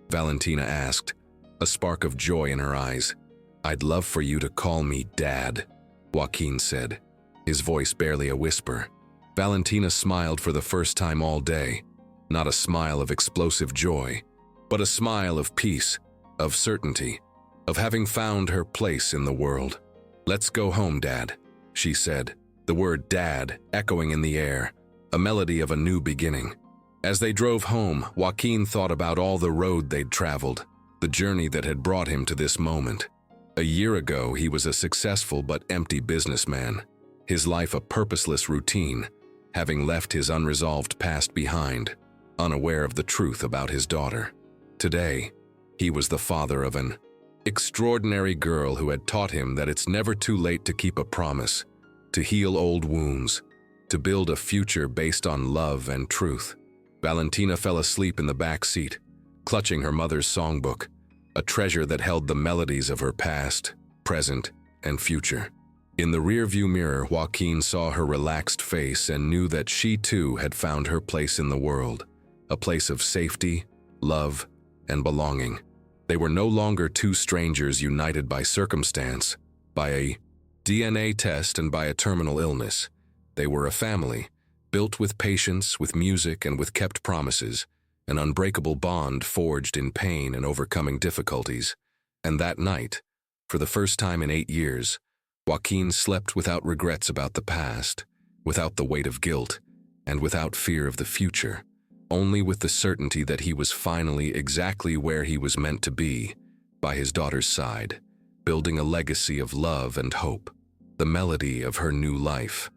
Valentina asked, a spark of joy in her eyes. "I'd love for you to call me Dad," Joaquin said, his voice barely a whisper. Valentina smiled for the first time all day, not a smile of explosive joy, but a smile of peace, of certainty, of having found her place in the world. "Let's go home, Dad," she said, the word Dad echoing in the air, a melody of a new beginning. As they drove home, Joaquin thought about all the road they'd traveled, the journey that had brought him to this moment. A year ago, he was a successful but empty businessman, his life a purposeless routine, having left his unresolved past behind, unaware of the truth about his daughter. Today, he was the father of an extraordinary girl who had taught him that it's never too late to keep a promise, to heal old wounds, to build a future based on love and truth. Valentina fell asleep in the back seat, clutching her mother's songbook, a treasure that held the melodies of her past, present, and future. In the rearview mirror, Joaquin saw her relaxed face and knew that she too had found her place in the world, a place of safety, love, and belonging. They were no longer two strangers united by circumstance, by a DNA test and by a terminal illness. They were a family, built with patience, with music, and with kept promises, an unbreakable bond forged in pain and overcoming difficulties. And that night, for the first time in 8 years, Joaquin slept without regrets about the past, without the weight of guilt, and without fear of the future, only with the certainty that he was finally exactly where he was meant to be, by his daughter's side, building a legacy of love and hope. The melody of her new life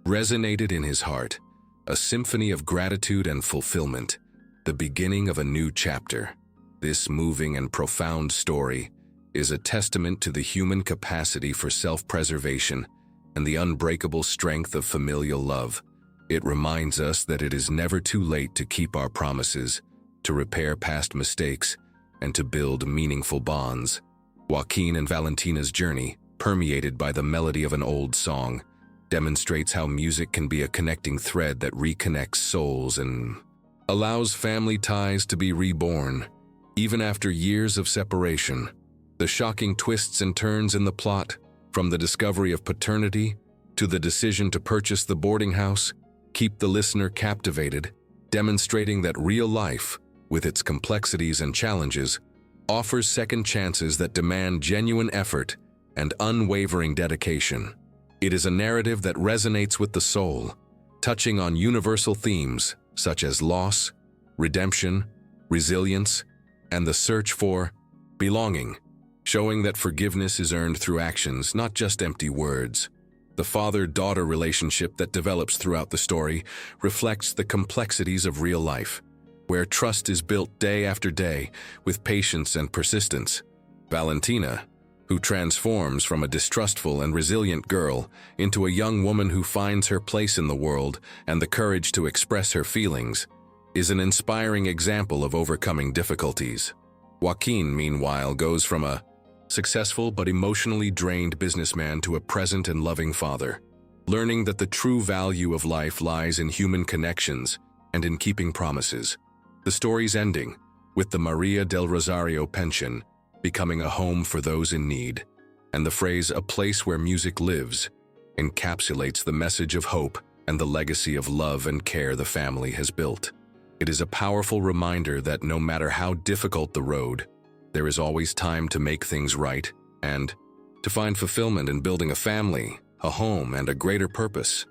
resonated in his heart, a symphony of gratitude and fulfillment, the beginning of a new chapter. This moving and profound story is a testament to the human capacity for self-preservation and the unbreakable strength of familial love. It reminds us that it is never too late to keep our promises, to repair past mistakes, and to build meaningful bonds. Joaquin and Valentina's journey, permeated by the melody of an old song, demonstrates how music can be a connecting thread that reconnects souls and allows family ties to be reborn, even after years of separation. The shocking twists and turns in the plot, from the discovery of paternity to the decision to purchase the boarding house, keep the listener captivated, demonstrating that real life, with its complexities and challenges, offers second chances that demand genuine effort and unwavering dedication. It is a narrative that resonates with the soul, touching on universal themes such as loss, redemption, resilience, and the search for belonging, showing that forgiveness is earned through actions, not just empty words. The father-daughter relationship that develops throughout the story reflects the complexities of real life, where trust is built day after day with patience and persistence. Valentina, who transforms from a distrustful and resilient girl into a young woman who finds her place in the world and the courage to express her feelings, is an inspiring example of overcoming difficulties. Joaquin, meanwhile, goes from a successful but emotionally drained businessman to a present and loving father, learning that the true value of life lies in human connections and in keeping promises. The story's ending, with the Maria del Rosario pension becoming a home for those in need, and the phrase "a place where music lives" encapsulates the message of hope and the legacy of love and care the family has built. It is a powerful reminder that no matter how difficult the road, there is always time to make things right and to find fulfillment in building a family, a home, and a greater purpose.